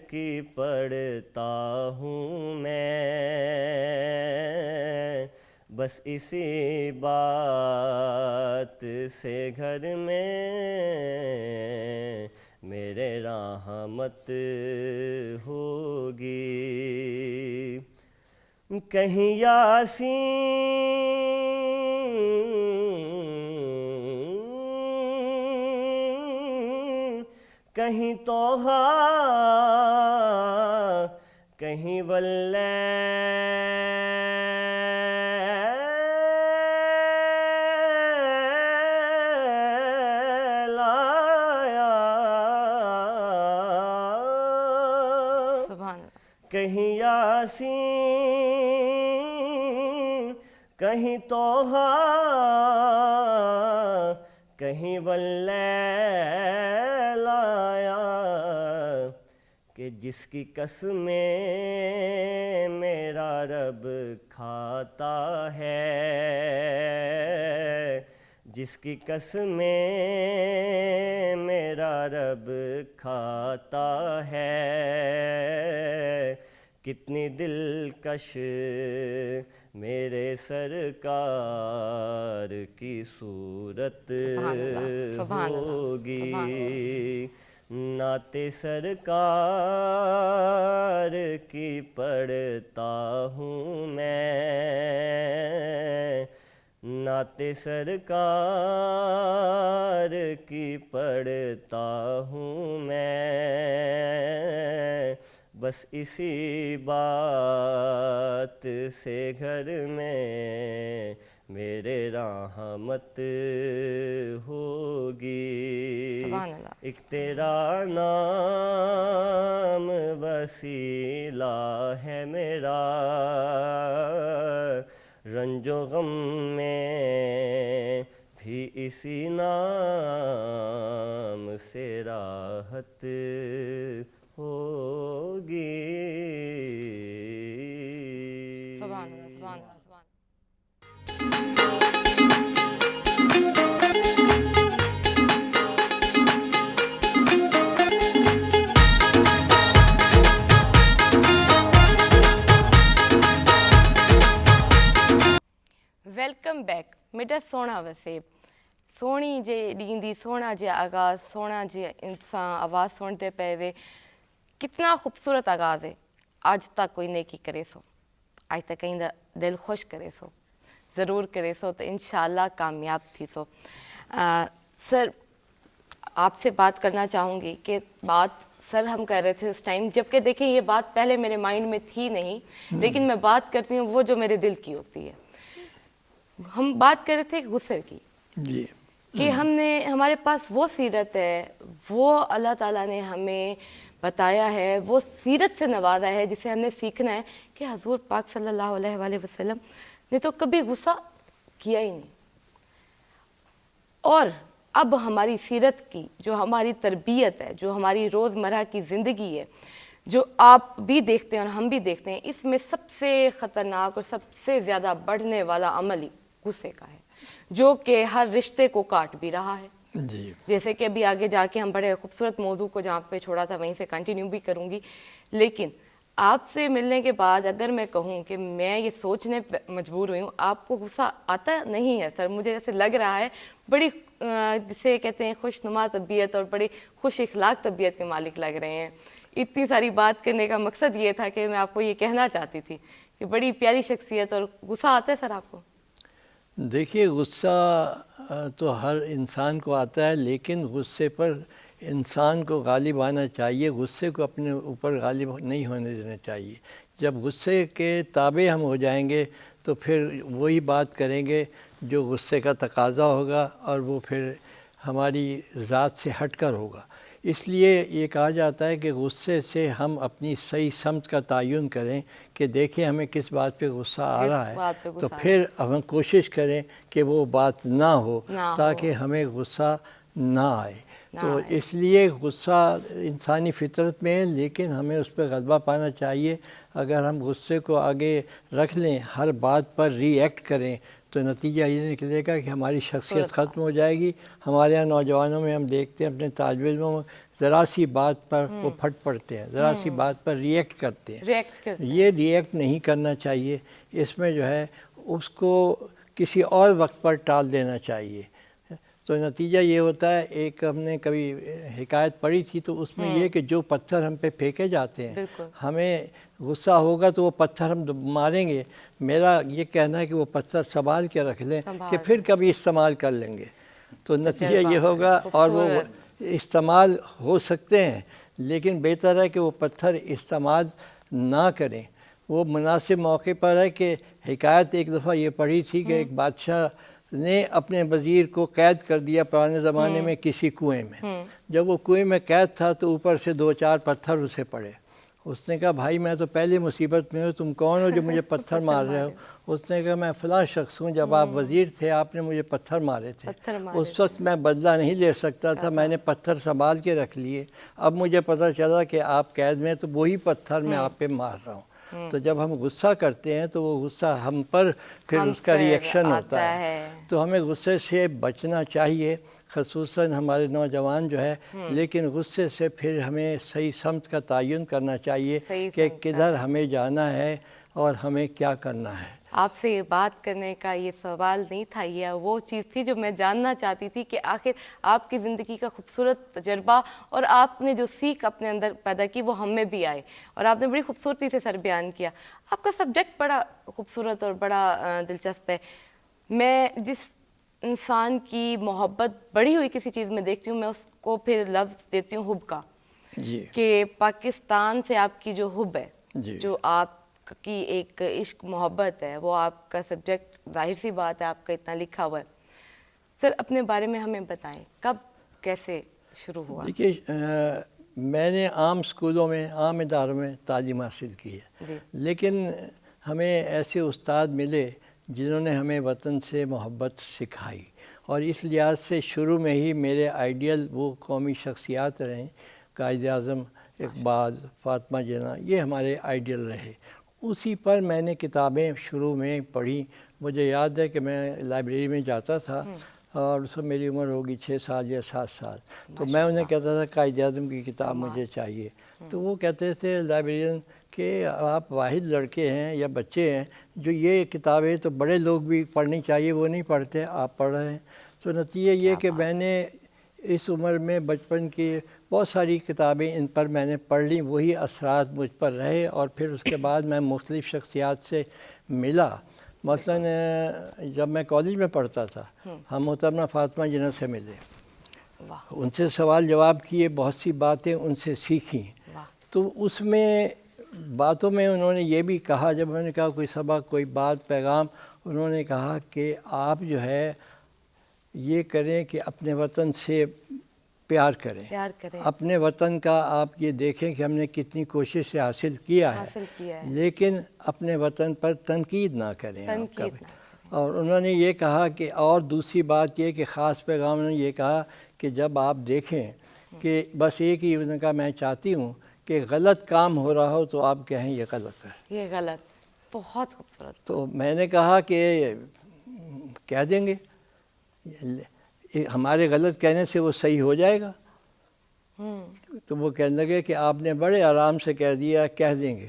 کی پڑھتا ہوں میں، بس اسی بات سے گھر میں میرے رحمت ہوگی۔ کہیں یاسین، کہیں توحا، کہیں واللیل آیا، سبحان اللہ۔ کہیں یاسین، کہیں توحا، کہیں واللیل آیا، کہ جس کی قسمیں میرا رب کھاتا ہے، جس کی قسمیں میرا رب کھاتا ہے، کتنی دلکش میرے سرکار کی صورت ہوگی۔ نعت سرکار کی پڑھتا ہوں میں، نعت سرکار کی پڑھتا ہوں میں، بس اسی بات سے گھر میں میرے رحمت ہوگی۔ سبحان اللہ۔ ایک تیرا نام وسیلہ ہے میرا، رنج و غم میں بھی اسی نام سے راحت ہوگی۔ سبحان اللہ، سبحان اللہ، سبحان اللہ۔ ویلکم بیک میرا سونا وسیب۔ سونی جے ڈین دی سونا جے آغاز، سونا جے انسان آواز سنتے پے وے، کتنا خوبصورت آغاز ہے۔ آج تک کوئی نیکی کرے سو، آج تک کہیں دل خوش کرے سو، ضرور کرے سو تو انشاءاللہ کامیاب تھی سو۔ سر آپ سے بات کرنا چاہوں گی کہ بات سر ہم کر رہے تھے اس ٹائم، جبکہ دیکھیں یہ بات پہلے میرے مائنڈ میں تھی نہیں، لیکن میں بات کرتی ہوں وہ جو میرے دل کی ہوتی ہے۔ ہم بات کر رہے تھے غصے کی، جی کہ ہمارے پاس وہ سیرت ہے، وہ اللہ تعالیٰ نے ہمیں بتایا ہے، وہ سیرت سے نوازا ہے جسے ہم نے سیکھنا ہے، کہ حضور پاک صلی اللہ علیہ وآلہ وسلم نے تو کبھی غصہ کیا ہی نہیں۔ اور اب ہماری سیرت کی جو ہماری تربیت ہے، جو ہماری روزمرہ کی زندگی ہے، جو آپ بھی دیکھتے ہیں اور ہم بھی دیکھتے ہیں، اس میں سب سے خطرناک اور سب سے زیادہ بڑھنے والا عمل ہی غصے کا ہے، جو کہ ہر رشتے کو کاٹ بھی رہا ہے۔ جی جیسے کہ ابھی آگے جا کے ہم بڑے خوبصورت موضوع کو جہاں پہ چھوڑا تھا وہیں سے کنٹینیو بھی کروں گی، لیکن آپ سے ملنے کے بعد اگر میں کہوں کہ میں یہ سوچنے پہ مجبور ہوئی ہوں، آپ کو غصہ آتا نہیں ہے سر، مجھے ایسے لگ رہا ہے بڑی جسے کہتے ہیں خوش نما طبیعت اور بڑی خوش اخلاق طبیعت کے مالک لگ رہے ہیں۔ اتنی ساری بات کرنے کا مقصد یہ تھا کہ میں آپ کو یہ کہنا چاہتی تھی کہ بڑی پیاری شخصیت، اور غصہ آتا ہے سر آپ کو؟ دیکھیے غصہ تو ہر انسان کو آتا ہے، لیکن غصے پر انسان کو غالب آنا چاہیے، غصے کو اپنے اوپر غالب نہیں ہونے دینا چاہیے، جب غصے کے تابع ہم ہو جائیں گے تو پھر وہی بات کریں گے جو غصے کا تقاضا ہوگا، اور وہ پھر ہماری ذات سے ہٹ کر ہوگا۔ اس لیے یہ کہا جاتا ہے کہ غصے سے ہم اپنی صحیح سمت کا تعین کریں کہ دیکھیں ہمیں کس بات پہ غصہ آ رہا ہے، تو پھر ہم کوشش کریں کہ وہ بات نہ ہو تاکہ ہمیں غصہ نہ آئے۔ تو اس لیے غصہ انسانی فطرت میں ہے، لیکن ہمیں اس پہ غلبہ پانا چاہیے۔ اگر ہم غصے کو آگے رکھ لیں، ہر بات پر ری ایکٹ کریں، تو نتیجہ یہ نکلے گا کہ ہماری شخصیت ختم ہو جائے گی۔ ہمارے یہاں نوجوانوں میں ہم دیکھتے ہیں اپنے طالب علموں میں ذرا سی بات پر وہ پھٹ پڑتے ہیں، ذرا سی بات پر ری ایکٹ کرتے ہیں۔ یہ ری ایکٹ نہیں کرنا چاہیے، اس میں جو ہے اس کو کسی اور وقت پر ٹال دینا چاہیے۔ تو نتیجہ یہ ہوتا ہے، ایک ہم نے کبھی حکایت پڑھی تھی، تو اس میں یہ کہ جو پتھر ہم پہ پھینکے جاتے ہیں، ہمیں غصہ ہوگا تو وہ پتھر ہم ماریں گے، میرا یہ کہنا ہے کہ وہ پتھر سنبھال کے رکھ لیں کہ پھر کبھی استعمال کر لیں گے، تو نتیجہ یہ ہوگا۔ اور وہ استعمال ہو سکتے ہیں، لیکن بہتر ہے کہ وہ پتھر استعمال نہ کریں۔ وہ مناسب موقع پر ہے کہ حکایت ایک دفعہ یہ پڑھی تھی کہ ایک بادشاہ نے اپنے وزیر کو قید کر دیا پرانے زمانے میں کسی کنویں میں۔ جب وہ کنویں میں قید تھا تو اوپر سے 2-4 پتھر اسے پڑے۔ اس نے کہا بھائی میں تو پہلے مصیبت میں ہوں، تم کون ہو جو مجھے پتھر مار رہے ہو؟ اس نے کہا میں فلاں شخص ہوں، جب آپ وزیر تھے آپ نے مجھے پتھر مارے تھے، اس وقت میں بدلہ نہیں لے سکتا تھا، میں نے پتھر سنبھال کے رکھ لیے، اب مجھے پتہ چلا کہ آپ قید میں، تو وہی پتھر میں آپ پہ مار رہا ہوں۔ تو جب ہم غصہ کرتے ہیں تو وہ غصہ ہم پر پھر اس کا ری ایکشن ہوتا ہے، تو ہمیں غصے سے بچنا چاہیے، خصوصاً ہمارے نوجوان جو ہے۔ لیکن غصے سے پھر ہمیں صحیح سمت کا تعین کرنا چاہیے کہ کدھر ہمیں جانا ہے اور ہمیں کیا کرنا ہے۔ آپ سے یہ بات کرنے کا یہ سوال نہیں تھا، یہ وہ چیز تھی جو میں جاننا چاہتی تھی کہ آخر آپ کی زندگی کا خوبصورت تجربہ اور آپ نے جو سیکھ اپنے اندر پیدا کی وہ ہمیں بھی آئے، اور آپ نے بڑی خوبصورتی سے سر بیان کیا۔ آپ کا سبجیکٹ بڑا خوبصورت اور بڑا دلچسپ ہے۔ میں جس انسان کی محبت بڑھی ہوئی کسی چیز میں دیکھتی ہوں، میں اس کو پھر لفظ دیتی ہوں حب کا، کہ پاکستان سے آپ کی جو حب ہے، جو آپ کی ایک عشق محبت ہے، وہ آپ کا سبجیکٹ ظاہر سی بات ہے آپ کا اتنا لکھا ہوا ہے۔ سر اپنے بارے میں ہمیں بتائیں، کب کیسے شروع ہوا؟ دیکھیے میں نے عام اسکولوں میں، عام اداروں میں تعلیم حاصل کی ہے، لیکن ہمیں ایسے استاد ملے جنہوں نے ہمیں وطن سے محبت سکھائی، اور اس لحاظ سے شروع میں ہی میرے آئیڈیل وہ قومی شخصیات رہیں، قائد اعظم، اقبال، فاطمہ جناح، یہ ہمارے آئیڈیل رہے۔ اسی پر میں نے کتابیں شروع میں پڑھی۔ مجھے یاد ہے کہ میں لائبریری میں جاتا تھا، اور اس وقت میری عمر ہوگی 6 سال یا 7 سال، تو میں انہیں کہتا تھا قائد اعظم کی کتاب مجھے چاہیے، تو وہ کہتے تھے لائبریرین کہ آپ واحد لڑکے ہیں یا بچے ہیں جو یہ کتابیں تو بڑے لوگ بھی پڑھنی چاہیے، وہ نہیں پڑھتے، آپ پڑھ رہے ہیں۔ تو نتیجہ یہ کہ میں نے اس عمر میں بچپن کی بہت ساری کتابیں ان پر میں نے پڑھ لیں، وہی اثرات مجھ پر رہے، اور پھر اس کے بعد میں مختلف شخصیات سے ملا۔ مثلاً جب میں کالج میں پڑھتا تھا، ہم محترمہ فاطمہ جناح سے ملے، ان سے سوال جواب کیے، بہت سی باتیں ان سے سیکھیں۔ تو اس میں باتوں میں انہوں نے یہ بھی کہا، جب میں نے کہا کوئی سبق، کوئی بات، پیغام، انہوں نے کہا کہ آپ جو ہے یہ کریں کہ اپنے وطن سے پیار کریں، اپنے وطن کا آپ یہ دیکھیں کہ ہم نے کتنی کوشش سے حاصل کیا ہے، لیکن اپنے وطن پر تنقید نہ کریں آپ کبھی۔ اور انہوں نے یہ کہا کہ اور دوسری بات یہ کہ خاص پیغام انہوں نے یہ کہا کہ جب آپ دیکھیں کہ بس ایک ہی انہوں نے کہا میں چاہتی ہوں کہ غلط کام ہو رہا ہو تو آپ کہیں یہ غلط ہے، یہ غلط، بہت خوبصورت۔ تو میں نے کہا کہ کہہ دیں گے، ہمارے غلط کہنے سے وہ صحیح ہو جائے گا؟ تو وہ کہنے لگے کہ آپ نے بڑے آرام سے کہہ دیا، کہہ دیں گے۔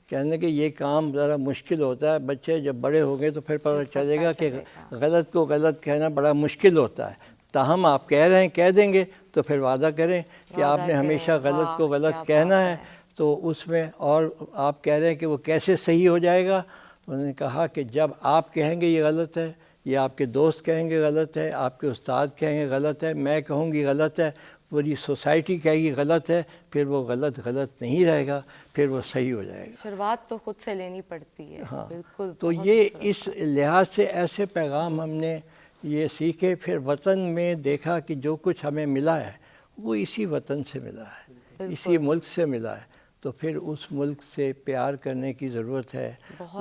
کہنے لگے یہ کام ذرا مشکل ہوتا ہے، بچے جب بڑے ہو گئے تو پھر پتہ چلے گا کہ غلط کو غلط کہنا بڑا مشکل ہوتا ہے، تاہم آپ کہہ رہے ہیں کہہ دیں گے، تو پھر وعدہ کریں کہ آپ نے ہمیشہ غلط کو غلط کہنا ہے۔ تو اس میں اور آپ کہہ رہے ہیں کہ وہ کیسے صحیح ہو جائے گا؟ انہوں نے کہا کہ جب آپ کہیں گے یہ غلط ہے، یا آپ کے دوست کہیں گے غلط ہے، آپ کے استاد کہیں گے غلط ہے، میں کہوں گی غلط ہے، پوری سوسائٹی کہے گی غلط ہے، پھر وہ غلط نہیں رہے گا، پھر وہ صحیح ہو جائے گا۔ شروعات تو خود سے لینی پڑتی ہے۔ ہاں، بالکل۔ تو یہ اس لحاظ سے ایسے پیغام ہم نے یہ سیکھے، پھر وطن میں دیکھا کہ جو کچھ ہمیں ملا ہے وہ اسی وطن سے ملا ہے، اسی ملک سے ملا ہے، تو پھر اس ملک سے پیار کرنے کی ضرورت ہے،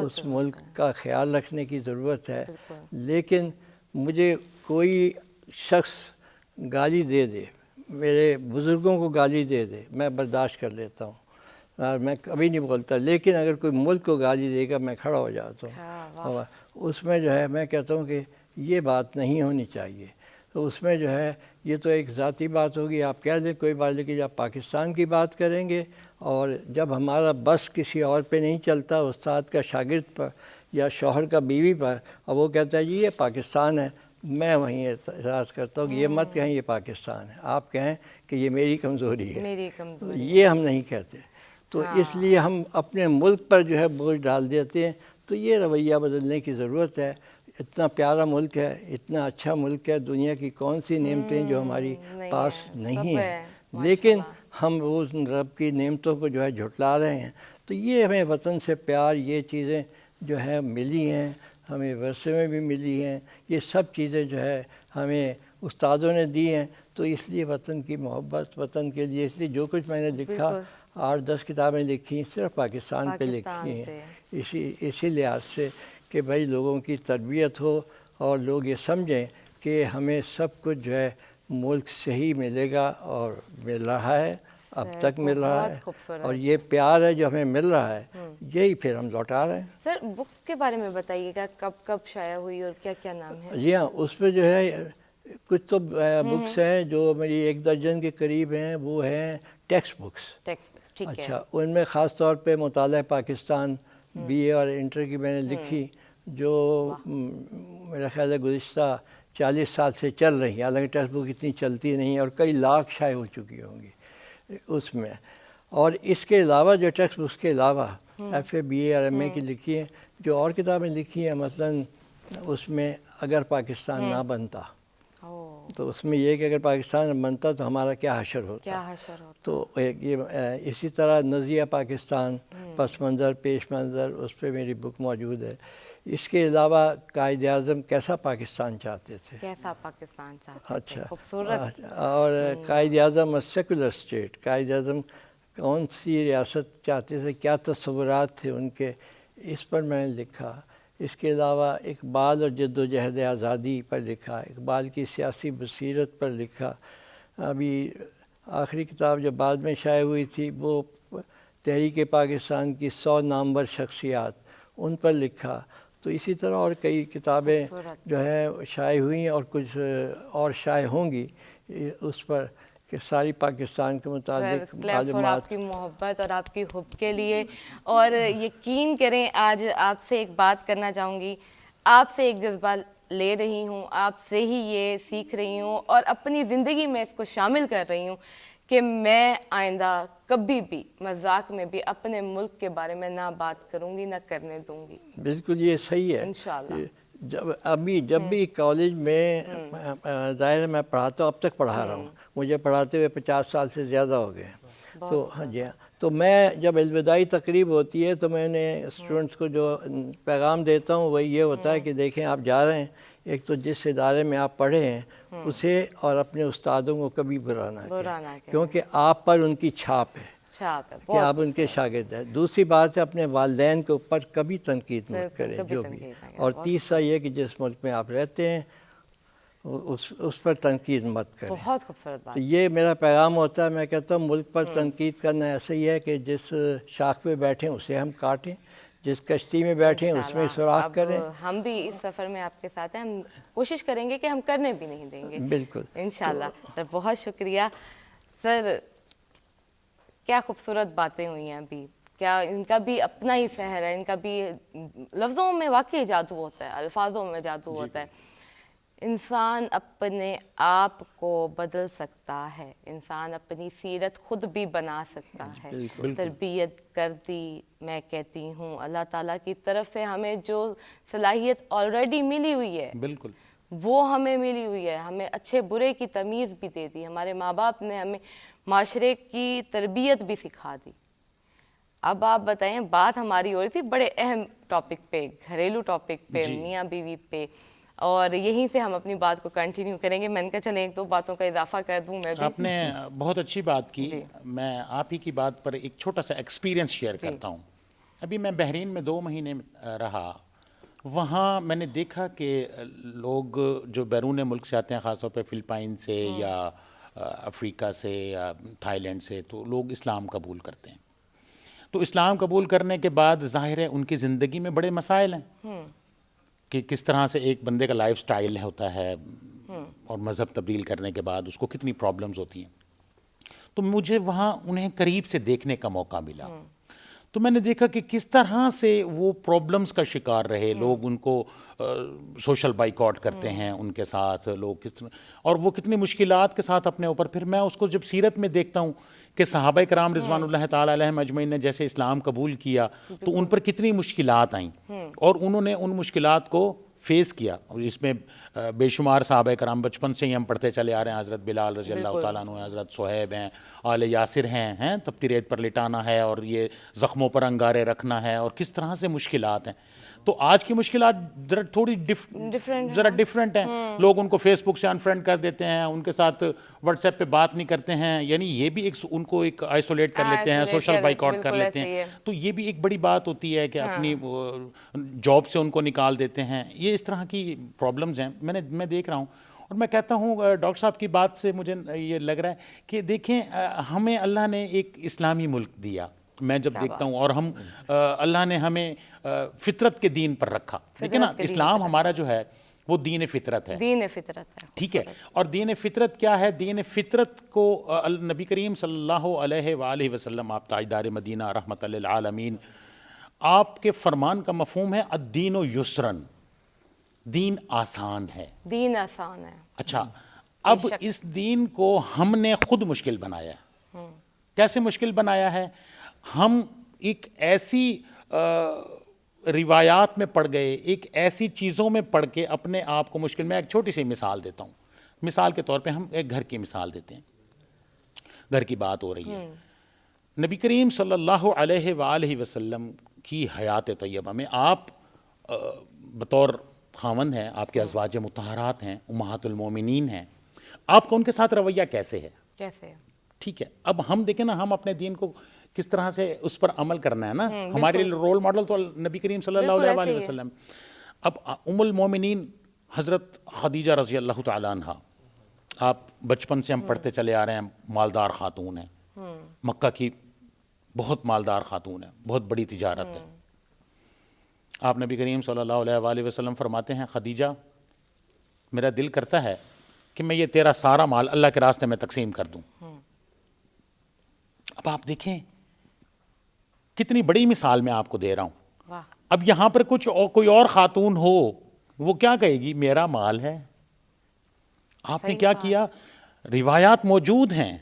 اس ملک کا خیال رکھنے کی ضرورت ہے۔ لیکن مجھے کوئی شخص گالی دے دے، میرے بزرگوں کو گالی دے دے، میں برداشت کر لیتا ہوں اور میں کبھی نہیں بولتا، لیکن اگر کوئی ملک کو گالی دے گا میں کھڑا ہو جاتا ہوں۔ اس میں جو ہے میں کہتا ہوں کہ یہ بات نہیں ہونی چاہیے۔ تو اس میں جو ہے یہ تو ایک ذاتی بات ہوگی، آپ کہہ دیں کوئی بات، لیکن جب پاکستان کی بات کریں گے اور جب ہمارا بس کسی اور پہ نہیں چلتا، استاد کا شاگرد پر یا شوہر کا بیوی پر، اور وہ کہتا ہے جی یہ پاکستان ہے، میں وہیں اعتراض کرتا ہوں کہ یہ مت کہیں یہ پاکستان ہے، آپ کہیں کہ یہ میری کمزوری ہے، میری کمزوری، یہ ہم نہیں کہتے۔ تو اس لیے ہم اپنے ملک پر جو ہے بوجھ ڈال دیتے ہیں، تو یہ رویہ بدلنے کی ضرورت ہے۔ اتنا پیارا ملک ہے، اتنا اچھا ملک ہے، دنیا کی کون سی نعمتیں جو ہماری پاس نہیں ہیں، لیکن ہم اس رب کی نعمتوں کو جو ہے جھٹلا رہے ہیں۔ تو یہ ہمیں وطن سے پیار، یہ چیزیں جو ہے ملی ہیں، ہمیں ورثے میں بھی ملی ہیں، یہ سب چیزیں جو ہے ہمیں استادوں نے دی ہیں۔ تو اس لیے وطن کی محبت، وطن کے لیے، اس لیے جو کچھ میں نے لکھا 8-10 کتابیں لکھی صرف پاکستان پہ لکھی ہیں، اسی لحاظ سے کہ بھائی لوگوں کی تربیت ہو اور لوگ یہ سمجھیں کہ ہمیں سب کچھ جو ہے ملک سے ہی ملے گا، اور مل رہا ہے، اب تک مل رہا ہے، اور یہ پیار ہے جو ہمیں مل رہا ہے، یہی پھر ہم لوٹا رہے ہیں۔ سر بکس کے بارے میں بتائیے گا، کب شائع ہوئی اور کیا کیا نام ہے؟ جی ہاں، اس پہ جو ہے کچھ تو بکس ہیں جو میری 1 درجن کے قریب ہیں، وہ ہیں ٹیکسٹ بکس۔ ٹھیک ہے۔ اچھا، ان میں خاص طور پہ مطالعہ پاکستان بی اے اور انٹر کی میں نے لکھی، جو میرا خیال ہے گزشتہ 40 سال سے چل رہی ہیں، حالانکہ ٹیکسٹ بک اتنی چلتی نہیں، اور کئی لاکھ شائع ہو چکی ہوں گی اس میں۔ اور اس کے علاوہ جو ٹیکسٹ بکس کے علاوہ ایف اے بی اے اور ایم اے کی لکھی ہیں، جو اور کتابیں لکھی ہیں، مثلاً اس میں اگر پاکستان نہ بنتا، تو اس میں یہ کہ اگر پاکستان بنتا تو ہمارا کیا حشر ہوتا، تو یہ اسی طرح نظریہ پاکستان، پس منظر، پیش منظر، اس پہ میری بک موجود ہے۔ اس کے علاوہ قائد اعظم کیسا پاکستان چاہتے تھے، کیسا پاکستان چاہتے تھے، اچھا، خوبصورت۔ اور قائد اعظم سیکولر اسٹیٹ، قائد اعظم کون سی ریاست چاہتے تھے، کیا تصورات تھے ان کے، اس پر میں نے لکھا۔ اس کے علاوہ اقبال اور جد و جہد آزادی پر لکھا، اقبال کی سیاسی بصیرت پر لکھا۔ ابھی آخری کتاب جو بعد میں شائع ہوئی تھی وہ تحریک پاکستان کی 100 نامور شخصیات، ان پر لکھا۔ تو اسی طرح اور کئی کتابیں جو ہے شائع ہوئی ہیں، اور کچھ اور شائع ہوں گی اس پر، کہ ساری پاکستان کے متعلق اور آپ کی محبت اور آپ کی حب کے لیے، اور یقین کریں آج آپ سے ایک بات کرنا چاہوں گی، آپ سے ایک جذبہ لے رہی ہوں، آپ سے ہی یہ سیکھ رہی ہوں، اور اپنی زندگی میں اس کو شامل کر رہی ہوں کہ میں آئندہ کبھی بھی مذاق میں بھی اپنے ملک کے بارے میں نہ بات کروں گی، نہ کرنے دوں گی۔ بالکل یہ صحیح ہے۔ انشاءاللہ۔ جب بھی کالج میں ظاہر ہے میں پڑھاتا ہوں، اب تک پڑھا رہا ہوں، مجھے پڑھاتے ہوئے 50 سال سے زیادہ ہو گئے ہیں۔ تو ہاں جی ہاں، تو میں جب الوداعی تقریب ہوتی ہے تو میں نے اسٹوڈنٹس کو جو پیغام دیتا ہوں وہ یہ ہوتا ہے کہ دیکھیں آپ جا رہے ہیں، ایک تو جس ادارے میں آپ پڑھے ہیں اسے اور اپنے استادوں کو کبھی برا نہ کہیں، کیونکہ آپ پر ان کی چھاپ ہے کہ آپ ان کے شاگرد ہیں۔ دوسری بات ہے اپنے والدین کے اوپر کبھی تنقید مت کریں جو بھی، اور تیسرا یہ کہ جس ملک میں آپ رہتے ہیں اس پر تنقید مت کریں۔ بہت خوبصورت بات۔ تو یہ میرا پیغام ہوتا ہے، میں کہتا ہوں ملک پر تنقید کرنا ایسا ہی ہے کہ جس شاخ پہ بیٹھیں اسے ہم کاٹیں، جس کشتی میں بیٹھیں اس میں سوراخ کریں۔ ہم بھی اس سفر میں آپ کے ساتھ ہیں، ہم کوشش کریں گے کہ ہم کرنے بھی نہیں دیں گے، بالکل انشاءاللہ۔ سر بہت شکریہ سر، کیا خوبصورت باتیں ہوئی ہیں ابھی، کیا ان کا بھی اپنا ہی سحر ہے، ان کا بھی لفظوں میں واقعی جادو ہوتا ہے، الفاظوں میں جادو ہوتا ہے۔ انسان اپنے آپ کو بدل سکتا ہے، انسان اپنی سیرت خود بھی بنا سکتا ہے، تربیت کر دی۔ میں کہتی ہوں اللہ تعالیٰ کی طرف سے ہمیں جو صلاحیت آلریڈی ملی ہوئی ہے، بالکل وہ ہمیں ملی ہوئی ہے. ہمیں اچھے برے کی تمیز بھی دے دی. ہمارے ماں باپ نے ہمیں معاشرے کی تربیت بھی سکھا دی. اب آپ بتائیں, بات ہماری ہو رہی تھی بڑے اہم ٹاپک پہ, گھریلو ٹاپک پہ, میاں بیوی پہ, اور یہیں سے ہم اپنی بات کو کنٹینیو کریں گے. میں نے کہا چلیں ایک دو باتوں کا اضافہ کر دوں میں بھی. آپ نے بہت اچھی بات کی. میں آپ ہی کی بات پر ایک چھوٹا سا ایکسپیرینس شیئر کرتا ہوں. ابھی میں بحرین میں 2 مہینے رہا. وہاں میں نے دیکھا کہ لوگ جو بیرون ملک سے آتے ہیں, خاص طور پہ فلپائن سے یا افریقہ سے یا تھائی لینڈ سے, تو لوگ اسلام قبول کرتے ہیں. تو اسلام قبول کرنے کے بعد ظاہر ہے ان کی زندگی میں بڑے مسائل ہیں کہ کس طرح سے ایک بندے کا لائف سٹائل ہوتا ہے, اور مذہب تبدیل کرنے کے بعد اس کو کتنی پرابلمز ہوتی ہیں. تو مجھے وہاں انہیں قریب سے دیکھنے کا موقع ملا. تو میں نے دیکھا کہ کس طرح سے وہ پرابلمز کا شکار رہے. لوگ ان کو سوشل بائیکاٹ کرتے ہیں ان کے ساتھ, لوگ کس طرح, اور وہ کتنی مشکلات کے ساتھ اپنے اوپر. پھر میں اس کو جب سیرت میں دیکھتا ہوں کہ صحابہ کرام رضوان اللہ تعالیٰ علیہم اجمعین نے جیسے اسلام قبول کیا تو ان پر کتنی مشکلات آئیں, اور انہوں نے ان مشکلات کو فیس کیا. اس میں بے شمار صحابہ کرام بچپن سے ہی ہم پڑھتے چلے آ رہے ہیں. حضرت بلال رضی اللہ تعالیٰ عنہ, حضرت صہیب ہیں, آل یاسر ہیں, تپتی ریت پر لٹانا ہے اور یہ زخموں پر انگارے رکھنا ہے, اور کس طرح سے مشکلات ہیں. تو آج کی مشکلات ذرا تھوڑی ڈفرینٹ ہیں. لوگ ان کو فیس بک سے انفرینڈ کر دیتے ہیں, ان کے ساتھ واٹس ایپ پہ بات نہیں کرتے ہیں, یعنی یہ بھی ایک ان کو ایک آئسولیٹ کر لیتے ہیں, سوشل بائیکاٹ کر لیتے ہیں. تو یہ بھی ایک بڑی بات ہوتی ہے کہ اپنی جاب سے ان کو نکال دیتے ہیں. یہ اس طرح کی پرابلمز ہیں میں دیکھ رہا ہوں. اور میں کہتا ہوں ڈاکٹر صاحب کی بات سے مجھے یہ لگ رہا ہے کہ دیکھیں ہمیں اللہ نے ایک اسلامی ملک دیا. میں جب دیکھتا ہوں, اور ہم اللہ نے ہمیں فطرت کے دین پر رکھا. دیکھیں نا, اسلام ہمارا جو ہے وہ دین فطرت ہے. دین فطرت ہے, ٹھیک ہے. اور دین فطرت کیا ہے؟ دین فطرت کو نبی کریم صلی اللہ علیہ وآلہ وسلم, آپ تاجدار مدینہ رحمت للعالمین, آپ کے فرمان کا مفہوم ہے الدین یسرن, دین آسان ہے. دین آسان ہے. اچھا, اب اس دین کو ہم نے خود مشکل بنایا ہے. کیسے مشکل بنایا ہے؟ ہم ایک ایسی روایات میں پڑ گئے, ایک ایسی چیزوں میں پڑھ کے اپنے آپ کو مشکل. میں ایک چھوٹی سی مثال دیتا ہوں. مثال کے طور پہ ہم ایک گھر کی مثال دیتے ہیں. گھر کی بات ہو رہی ہے. نبی کریم صلی اللہ علیہ وآلہ وسلم کی حیات طیبہ میں آپ بطور خاوند ہیں, آپ کے ازواج مطہرات ہیں, امہات المومنین ہیں, آپ کا ان کے ساتھ رویہ کیسے ہے؟ کیسے؟ ٹھیک ہے. اب ہم دیکھیں نا, ہم اپنے دین کو کس طرح سے اس پر عمل کرنا ہے نا. ہمارے رول ماڈل تو نبی کریم صلی اللہ علیہ وآلہ وسلم. اب ام المومنین حضرت خدیجہ رضی اللہ تعالیٰ عنہ, آپ بچپن سے ہم پڑھتے چلے آ رہے ہیں, مالدار خاتون ہیں, مکہ کی بہت مالدار خاتون ہیں, بہت بڑی تجارت ہے. آپ نبی کریم صلی اللہ علیہ وآلہ وسلم فرماتے ہیں, خدیجہ میرا دل کرتا ہے کہ میں یہ تیرا سارا مال اللہ کے راستے میں تقسیم کر دوں. اب آپ دیکھیں کتنی بڑی مثال میں آپ کو دے رہا ہوں. اب یہاں پر کوئی اور خاتون ہو, وہ کیا کہے گی؟ میرا مال ہے. آپ نے کیا کیا؟ روایات موجود ہیں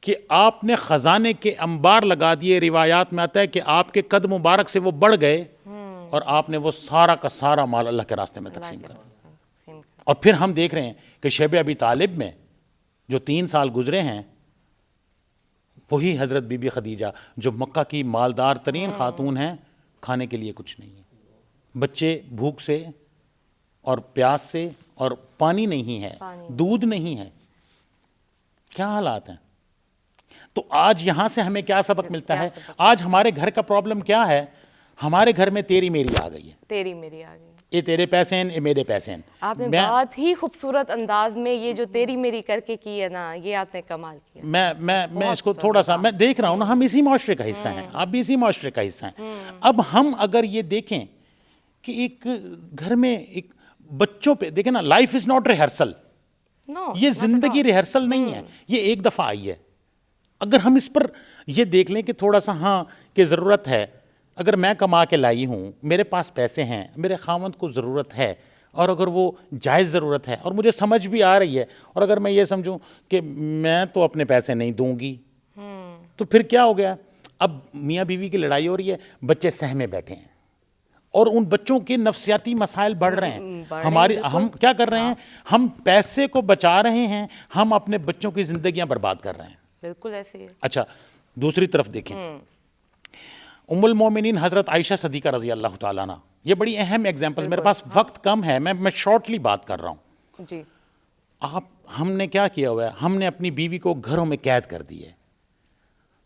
کہ آپ نے خزانے کے انبار لگا دیے. روایات میں آتا ہے کہ آپ کے قد مبارک سے وہ بڑھ گئے, اور آپ نے وہ سارا کا سارا مال اللہ کے راستے میں تقسیم کر دیا. اور پھر ہم دیکھ رہے ہیں کہ شیب ابی طالب میں جو 3 سال گزرے ہیں, وہی حضرت بی بی خدیجہ جو مکہ کی مالدار ترین خاتون ہیں, کھانے کے لیے کچھ نہیں ہے. بچے بھوک سے اور پیاس سے, اور پانی نہیں ہے, دودھ نہیں ہے. کیا حالات ہیں؟ تو آج یہاں سے ہمیں کیا سبق ملتا ہے؟ آج ہمارے گھر کا پرابلم کیا ہے؟ ہمارے گھر میں تیری میری آ گئی ہے. تیری میری آ گئی. یہ تیرے پیسے ہیں, یہ میرے پیسے ہیں. آپ نے بہت ہی خوبصورت انداز میں یہ جو تیری میری کر کے کی ہے نا, یہ آپ نے کمال کیا. میں اس کو تھوڑا سا میں دیکھ رہا ہوں نا, ہم اسی معاشرے کا حصہ ہیں, آپ بھی اسی معاشرے کا حصہ ہیں. اب ہم اگر یہ دیکھیں کہ ایک گھر میں ایک بچوں پہ دیکھیں نا, لائف از ناٹ ریہرسل. یہ زندگی ریہرسل نہیں ہے, یہ ایک دفعہ آئی ہے. اگر ہم اس پر یہ دیکھ لیں کہ تھوڑا سا ہاں کہ ضرورت ہے, اگر میں کما کے لائی ہوں, میرے پاس پیسے ہیں, میرے خاوند کو ضرورت ہے, اور اگر وہ جائز ضرورت ہے اور مجھے سمجھ بھی آ رہی ہے, اور اگر میں یہ سمجھوں کہ میں تو اپنے پیسے نہیں دوں گی, تو پھر کیا ہو گیا؟ اب میاں بیوی کی لڑائی ہو رہی ہے, بچے سہمے بیٹھے ہیں, اور ان بچوں کے نفسیاتی مسائل بڑھ رہے ہیں. ہم کیا کر رہے ہیں؟ ہم پیسے کو بچا رہے ہیں, ہم اپنے بچوں کی زندگیاں برباد کر رہے ہیں. بالکل ایسے ہی ہے. اچھا دوسری طرف دیکھیں, ام المومنین حضرت عائشہ صدیقہ رضی اللہ تعالیٰ عنہ, یہ بڑی اہم ایگزامپل, میرے پاس وقت کم ہے, میں شارٹلی بات کر رہا ہوں. جی. ہم نے کیا کیا ہوا ہے, ہم نے اپنی بیوی کو گھروں میں قید کر دی ہے.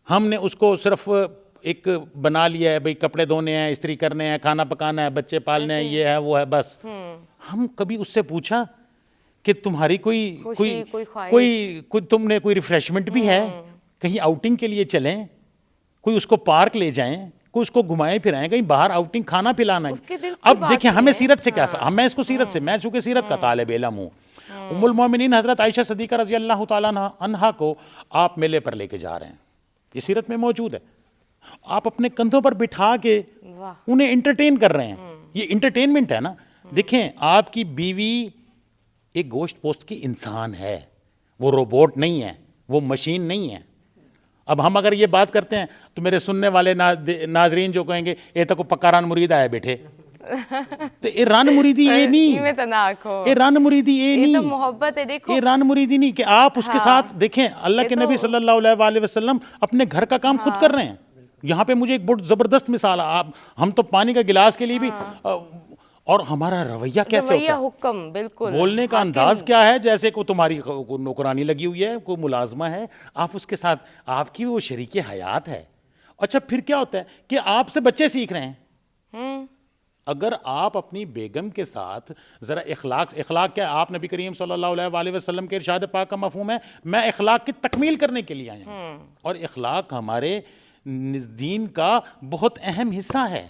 ہم نے اس کو صرف ایک بنا لیا ہے, بھئی کپڑے دھونے ہیں, استری کرنے ہیں, کھانا پکانا ہے, بچے پالنے ہیں, یہ ہے وہ ہے, بس. ہم کبھی اس سے پوچھا کہ تمہاری کوئی تم نے کوئی ریفریشمنٹ بھی ہے, کہیں آؤٹنگ کے لیے چلیں, کوئی اس کو پارک لے جائیں, کوئی اس کو گھمائیں پھرائیں, کہیں باہر آؤٹنگ, کھانا پلانا ہے. اب دیکھیں ہمیں سیرت سے کیا, میں اس کو سیرت سے, میں چونکہ سیرت کا طالب علم ہوں, ام المومنین حضرت عائشہ صدیقہ رضی اللہ تعالیٰ عنہا کو آپ میلے پر لے کے جا رہے ہیں, یہ سیرت میں موجود ہے. آپ اپنے کندھوں پر بٹھا کے انہیں انٹرٹین کر رہے ہیں, یہ انٹرٹینمنٹ ہے نا. دیکھیں آپ کی بیوی ایک گوشت پوست کی انسان ہے, وہ روبوٹ نہیں ہے, وہ مشین نہیں ہے. اب ہم اگر یہ بات کرتے ہیں تو میرے سننے والے ناظرین جو کہیں گے اے تک پکا ران مرید آئے بیٹھے, تو اے ران مریدی اے نہیں, اے ران مریدی اے نہیں, یہ تو محبت ہے. دیکھو اے ران مریدی نہیں کہ آپ اس کے ساتھ دیکھیں, اللہ کے نبی صلی اللہ علیہ وسلم اپنے گھر کا کام خود کر رہے ہیں. یہاں پہ مجھے ایک بہت زبردست مثال ہے, ہم تو پانی کا گلاس کے لیے بھی, اور ہمارا رویہ کیسے ہوتا ہے, حکم بالکل بولنے کا انداز کیا ہے, جیسے کوئی تمہاری نوکرانی لگی ہوئی ہے, کوئی ملازمہ ہے, آپ اس کے ساتھ, آپ کی وہ شریک حیات ہے. اچھا پھر کیا ہوتا ہے کہ آپ سے بچے سیکھ رہے ہیں. اگر آپ اپنی بیگم کے ساتھ ذرا اخلاق کیا, آپ نبی کریم صلی اللہ علیہ وسلم کے ارشاد پاک کا مفہوم ہے, میں اخلاق کی تکمیل کرنے کے لیے آیا ہوں, اور اخلاق ہمارے دین کا بہت اہم حصہ ہے.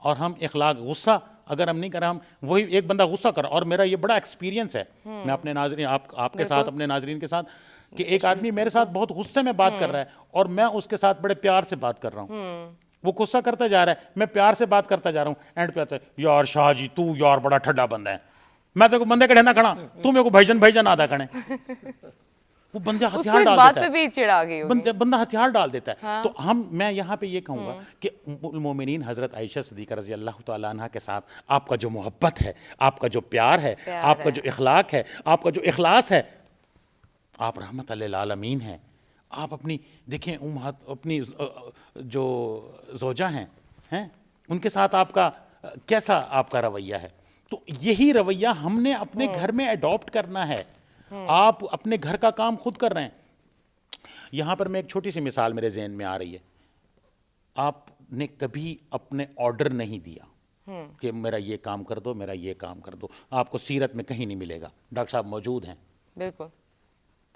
اور ہم اخلاق, غصہ اگر ہم نہیں کر رہے, ہم وہی ایک بندہ غصہ کر رہا, اور میرا یہ بڑا ایکسپیرینس ہے, میں اپنے ناظرین آپ کے ساتھ, اپنے ناظرین کے ساتھ, کہ ایک آدمی میرے ساتھ بہت غصے میں بات کر رہا ہے, اور میں اس کے ساتھ بڑے پیار سے بات کر رہا ہوں. وہ غصہ کرتا جا رہا ہے, میں پیار سے بات کرتا جا رہا ہوں, اینڈ پہ آتا ہے یار شاہ جی تو یار بڑا ٹھڈا بندہ ہے, میں تو بندے کڑے نہ کھڑا, تو میرے کو بھائیجان آدھا کھڑے. وہ بندہ ہتھیار ڈال دیتا ہے, بندہ ہتھیار ڈال دیتا ہے. تو میں یہاں پہ یہ کہوں گا کہ ام المومنین حضرت عائشہ صدیقہ رضی اللہ تعالیٰ عنہ کے ساتھ آپ کا جو محبت ہے, آپ کا جو پیار ہے, آپ کا جو اخلاق ہے, آپ کا جو اخلاص ہے, آپ رحمت للعالمین ہیں. آپ اپنی دیکھیں اپنی جو زوجہ ہیں ان کے ساتھ آپ کا کیسا آپ کا رویہ ہے. تو یہی رویہ ہم نے اپنے گھر میں اڈاپٹ کرنا ہے. آپ اپنے گھر کا کام خود کر رہے ہیں. یہاں پر میں ایک چھوٹی سی مثال میرے ذہن میں آ رہی ہے. آپ نے کبھی اپنے آرڈر نہیں دیا کہ میرا یہ کام کر دو, میرا یہ کام کر دو. آپ کو سیرت میں کہیں نہیں ملے گا. ڈاکٹر صاحب موجود ہیں, بالکل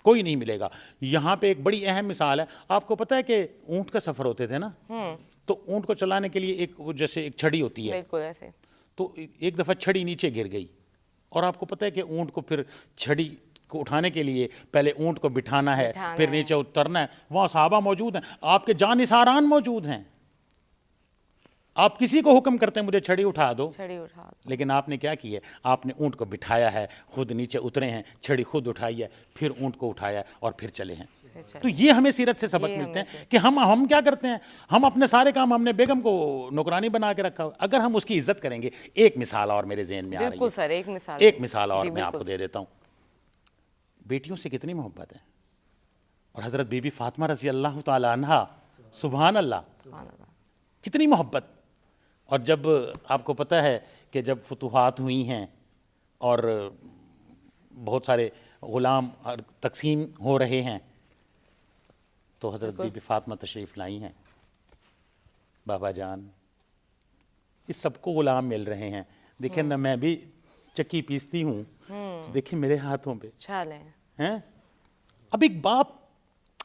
کوئی نہیں ملے گا. یہاں پہ ایک بڑی اہم مثال ہے. آپ کو پتہ ہے کہ اونٹ کا سفر ہوتے تھے نا, تو اونٹ کو چلانے کے لیے ایک جیسے ایک چھڑی ہوتی ہے, بالکل ایسے. تو ایک دفعہ چھڑی نیچے گر گئی, اور آپ کو پتہ ہے کہ اونٹ کو پھر چھڑی کو اٹھانے کے لیے پہلے اونٹ کو بٹھانا ہے, پھر نیچے اترنا ہے. وہاں صحابہ موجود ہیں, آپ کے جانثاران موجود ہیں. آپ کسی کو حکم کرتے ہیں مجھے چھڑی اٹھا دو, لیکن آپ نے کیا کیا ہے, آپ نے اونٹ کو بٹھایا ہے, خود نیچے اترے ہیں, چھڑی خود اٹھائی ہے, پھر اونٹ کو اٹھایا اور پھر چلے ہیں. تو یہ ہمیں سیرت سے سبق ملتے ہیں کہ ہم کیا کرتے ہیں, ہم اپنے سارے کام, ہم نے بیگم کو نوکرانی بنا کے رکھا ہو. اگر ہم اس کی عزت کریں گے, ایک مثال اور میرے ذہن میں آ رہی ہے, ایک مثال اور میں آپ کو دے دیتا ہوں. بیٹیوں سے کتنی محبت ہے, اور حضرت بی بی فاطمہ رضی اللہ تعالی عنہا, سبحان اللہ, کتنی محبت. اور جب آپ کو پتہ ہے کہ جب فتوحات ہوئی ہیں اور بہت سارے غلام تقسیم ہو رہے ہیں, تو حضرت بی بی فاطمہ تشریف لائی ہیں. بابا جان, اس سب کو غلام مل رہے ہیں, دیکھیں نا میں بھی چکی پیستی ہوں, دیکھیں میرے ہاتھوں پہ چھالے ہیں. اب ایک باپ,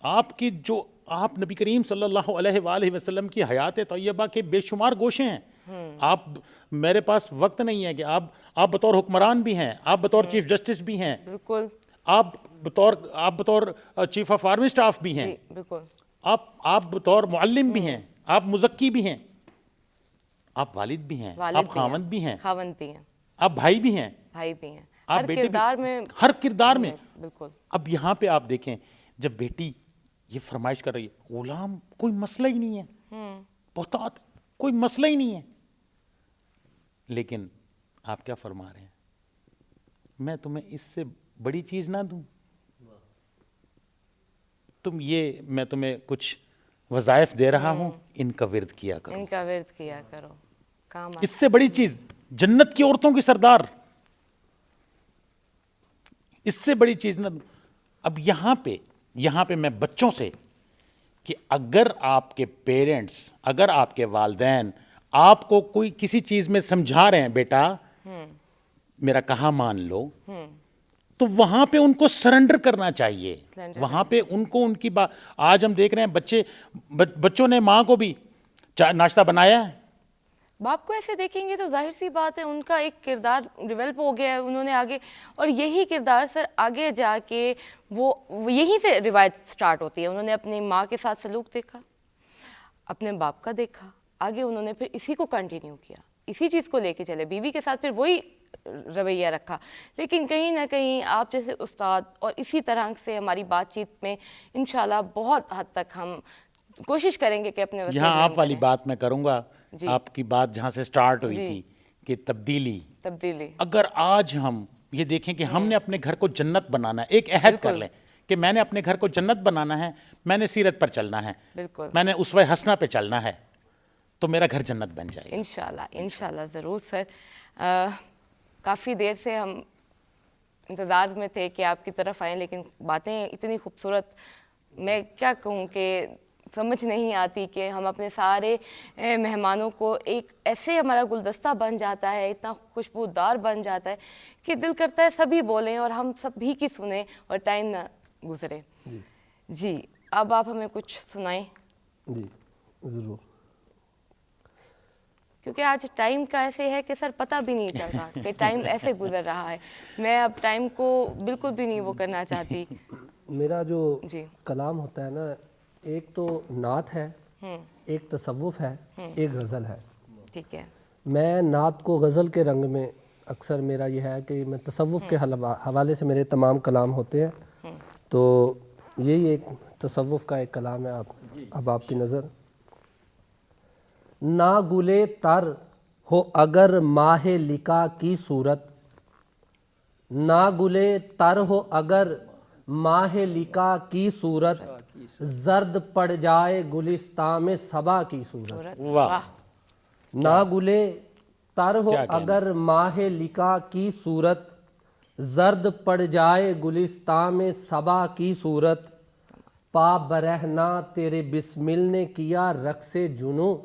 آپ کی جو آپ نبی کریم صلی اللہ علیہ وآلہ وسلم کی حیات طیبہ کے بے شمار گوشے ہیں. آپ, میرے پاس وقت نہیں ہے کہ آپ بطور حکمران بھی ہیں, آپ بطور چیف جسٹس بھی ہیں, بالکل, آپ بطور چیف آف آرمی اسٹاف بھی ہیں, بالکل, آپ بطور معلم بھی ہیں, آپ مزکی بھی ہیں, آپ والد بھی ہیں, آپ خاوند بھی ہیں, آپ بھائی بھی ہیں, آپ بیٹے بھی, ہر کردار میں. بالکل. اب یہاں پہ آپ دیکھیں, جب بیٹی یہ فرمائش کر رہی ہے, غلام کوئی مسئلہ ہی نہیں ہے, بہتات کوئی مسئلہ ہی نہیں ہے, لیکن آپ کیا فرما رہے ہیں, میں تمہیں اس سے بڑی چیز نہ دوں, میں تمہیں کچھ وظائف دے رہا ہوں, ان کا ورد کیا کرو, ان کا ورد کیا کرو, کام اس سے بڑی چیز, جنت کی عورتوں کی سردار, اس سے بڑی چیز نہ. اب یہاں پہ میں بچوں سے, کہ اگر آپ کے پیرنٹس, اگر آپ کے والدین آپ کو کوئی کسی چیز میں سمجھا رہے ہیں بیٹا میرا کہا مان لو, تو وہاں پہ ان کو سرنڈر کرنا چاہیے, وہاں پہ ان کو ان کی بات. آج ہم دیکھ رہے ہیں بچوں نے ماں کو بھی ناشتہ بنایا ہے, باپ کو ایسے دیکھیں گے تو ظاہر سی بات ہے ان کا ایک کردار ڈیولپ ہو گیا ہے, انہوں نے آگے, اور یہی کردار سر آگے جا کے وہ یہیں سے روایت سٹارٹ ہوتی ہے. انہوں نے اپنی ماں کے ساتھ سلوک دیکھا, اپنے باپ کا دیکھا, آگے انہوں نے پھر اسی کو کنٹینیو کیا, اسی چیز کو لے کے چلے, بیوی کے ساتھ پھر وہی رویہ رکھا. لیکن کہیں نہ کہیں آپ جیسے استاد اور اسی طرح سے ہماری بات چیت میں انشاءاللہ بہت حد تک ہم کوشش کریں گے کہ اپنے وسیلے یہاں آپ والی بات میں کروں گا, جی. آپ کی بات جہاں سے سٹارٹ ہوئی جی. تھی کہ تبدیلی, تبدیلی, اگر آج ہم یہ دیکھیں کہ ہم نے اپنے گھر کو جنت بنانا ہے, ایک عہد کر لیں کہ میں نے اپنے گھر کو جنت بنانا ہے, میں نے سیرت پر چلنا ہے, بالکل, میں نے اسوہ حسنہ پہ چلنا ہے, تو میرا گھر جنت بن جائے گا انشاءاللہ ضرور سر. کافی دیر سے ہم انتظار میں تھے کہ آپ کی طرف آئیں, لیکن باتیں اتنی خوبصورت, میں کیا کہوں کہ سمجھ نہیں آتی کہ ہم اپنے سارے مہمانوں کو ایک ایسے ہمارا گلدستہ بن جاتا ہے, اتنا خوشبودار بن جاتا ہے کہ دل کرتا ہے سبھی بولیں اور ہم سبھی کی سنیں اور ٹائم نہ گزرے. جی اب آپ ہمیں کچھ سنائیں. جی ضرور. کیونکہ آج ٹائم کا ایسے ہے کہ سر پتہ بھی نہیں چل رہا کہ ٹائم ایسے گزر رہا ہے, میں اب ٹائم کو بالکل بھی نہیں وہ کرنا چاہتی. میرا جو جی. کلام ہوتا ہے نا, ایک تو نعت ہے, ایک تصوف ہے, ایک غزل ہے. ٹھیک ہے. میں نعت کو غزل کے رنگ میں, اکثر میرا یہ ہے کہ میں تصوف کے حوالے سے میرے تمام کلام ہوتے ہیں, تو یہی ایک تصوف کا ایک کلام ہے. اب آپ کی نظر. نا گلے تر ہو اگر ماہ لکا کی صورت, نا گلے تر ہو اگر ماہ لکا کی صورت, زرد پڑ جائے گلستان میں صبا کی صورت. واہ, نا گلے تر ہو اگر ماہ لکا کی صورت, زرد پڑ جائے گلستان میں صبا کی صورت, پا برہنا تیرے بسمل نے کیا رقص جنوں,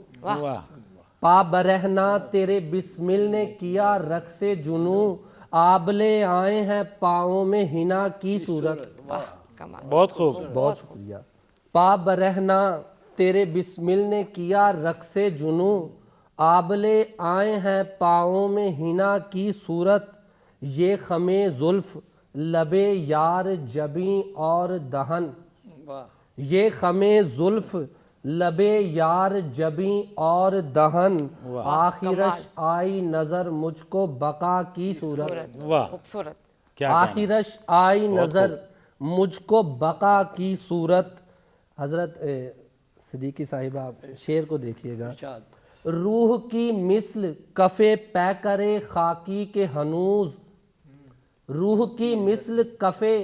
پا برہنا تیرے بسمل نے کیا رقص جنوں, آبلے آئے ہیں پاؤں میں ہنا کی صورت. بہت خوب, بہت شکریہ. پا برہنا تیرے بسمل نے کیا رقص جنوں, آبلے آئے ہیں پاؤں میں ہنا کی صورت, یہ خمِ زلف لبے یار جبیں اور دہن, یہ خمِ زلف لبے یار جبیں اور دہن, آخرش آئی نظر مجھ کو بقا کی صورت. خوبصورت. آخرش آئی نظر مجھ کو بقا کی صورت. حضرت صدیقی صاحبہ شعر کو دیکھیے گا. روح کی مثل کفے پے کرے خاکی کے ہنوز, روح کی مثل کفے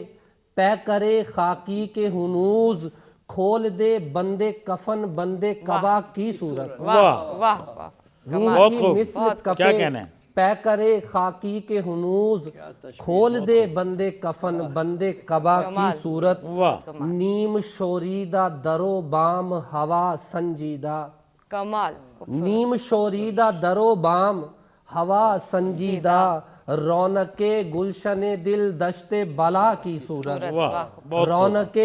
پے کرے خاکی کے ہنوز, کھول دے بندے کفن بندے قبا کی صورت. واہ واہ واہ. روح کی مثل کفے پے کرے خاکی کے ہنوز, کھول دے بندے کفن بندے قبا کی صورت. نیم شوریدہ درو بام ہوا سنجیدہ, کمال. نیم شوریدہ درو بام ہوا سنجیدہ, رونق گلشن دل دشت بلا کی صورت. رونق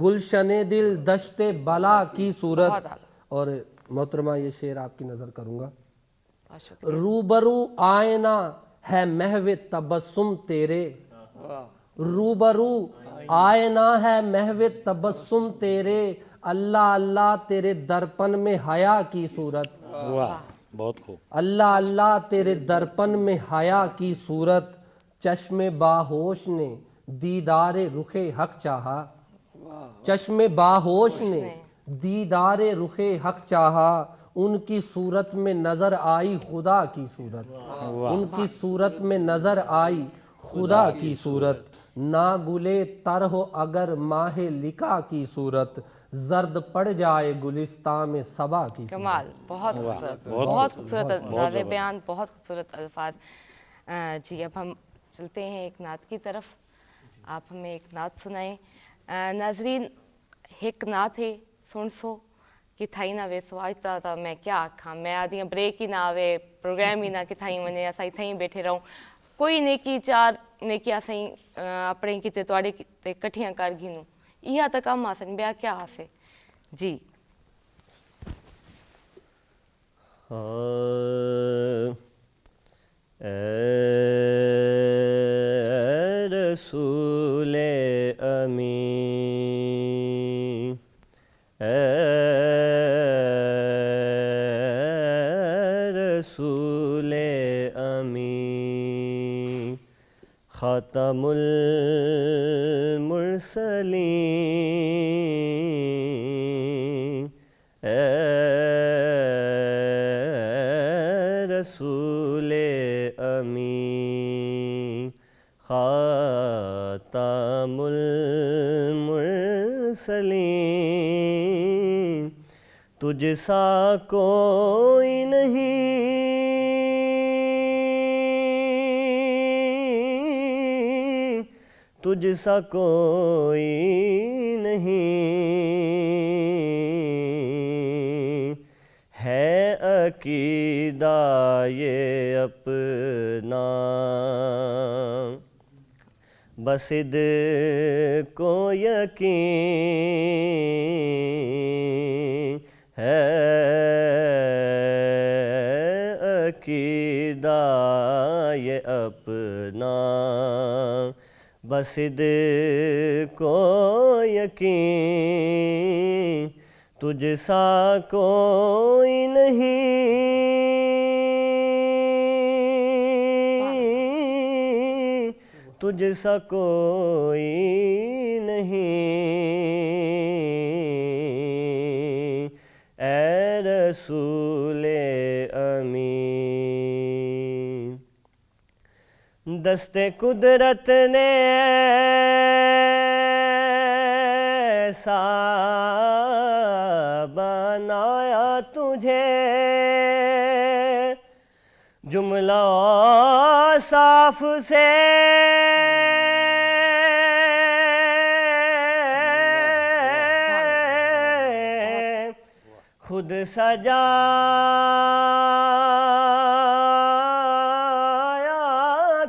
گلشن دل دشت بلا کی صورت. اور محترمہ یہ شعر آپ کی نظر کروں گا. روبرو آئینہ ہے محو تبسم تیرے, روبرو آئینہ ہے محو تبسم تیرے, اللہ اللہ تیرے درپن میں حیا کی صورت. واہ, بہت خوب. اللہ اللہ تیرے درپن میں حیا کی صورت, چشم باہوش نے دیدار رخ حق چاہا, چشم باہوش نے دیدار رخ حق چاہا, ان کی صورت میں نظر آئی خدا کی صورت، ان کی صورت میں نظر آئی خدا کی صورت، نہ گلے تر ہو اگر ماہ لکا کی صورت، زرد پڑ جائے گلستان میں صبا کی صورت۔ کمال، بہت خوبصورت، بہت خوبصورت انداز بیان، بہت خوبصورت الفاظ۔ جی اب ہم چلتے ہیں ایک نعت کی طرف، آپ ہمیں ایک نعت سنائیں۔ ناظرین ایک نعت ہے سن سو کتھائی نہ ویسو، آج تا میں کیا آکھاں، میں آدھی بریک ہی نہ آوے، پروگرام ہی نہ کتھائی ونے، اساں اتھائی بیٹھے رہوں، کوئی نیکی چار نیکی اساں اپنے کیتے تواڈے کیتے کٹھیاں کر گھنوں، یہ تک کم آسن بیا کیا آسے جی۔ اے رسول امین، اے رسول امین، خاتم المرسلین، اے رسول امین، خاتم المرسلین، تجھ سا کوئی نہیں، تجھ سا کوئی نہیں، ہے عقیدہ یہ اپنا بس صدق و یقین، ہے عقیدہ یہ اپنا بس صدق و یقین، تجھ سا کوئی نہیں، تجھ سا کوئی نہیں، اے رسول امین۔ دست قدرت نے ایسا بنایا تجھے، جملہ صاف سے خود سجایا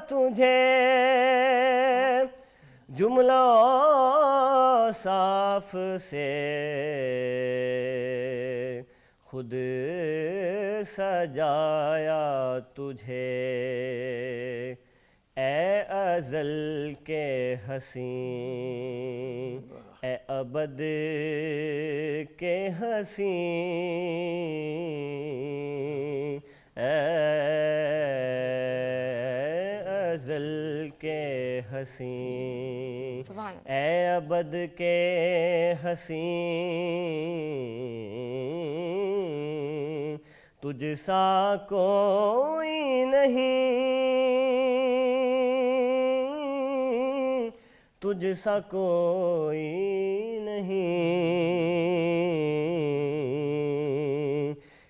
تجھے، جملہ صاف سے خود سجایا تجھے، اے ازل کے حسین، اے ابد کے حسین، اے ازل کے حسین، اے ابد کے حسین، تجھ سا کوئی نہیں، تجھ سا کوئی نہیں،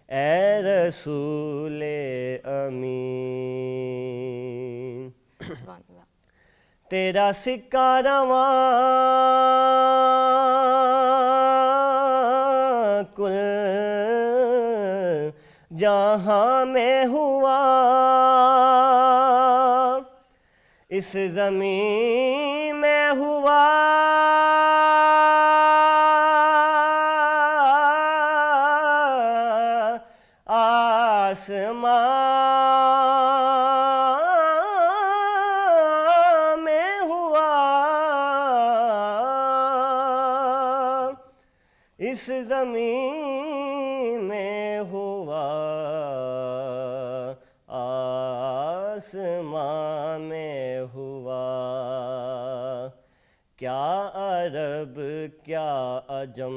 اے رسول امین۔ تیرا سکہ رواں کل جہاں میں ہوا، اس زمین میں ہوا، آسمان میں ہوا، اس زمین میں ہوا، آسمان میں ہوا، کیا عرب کیا عجم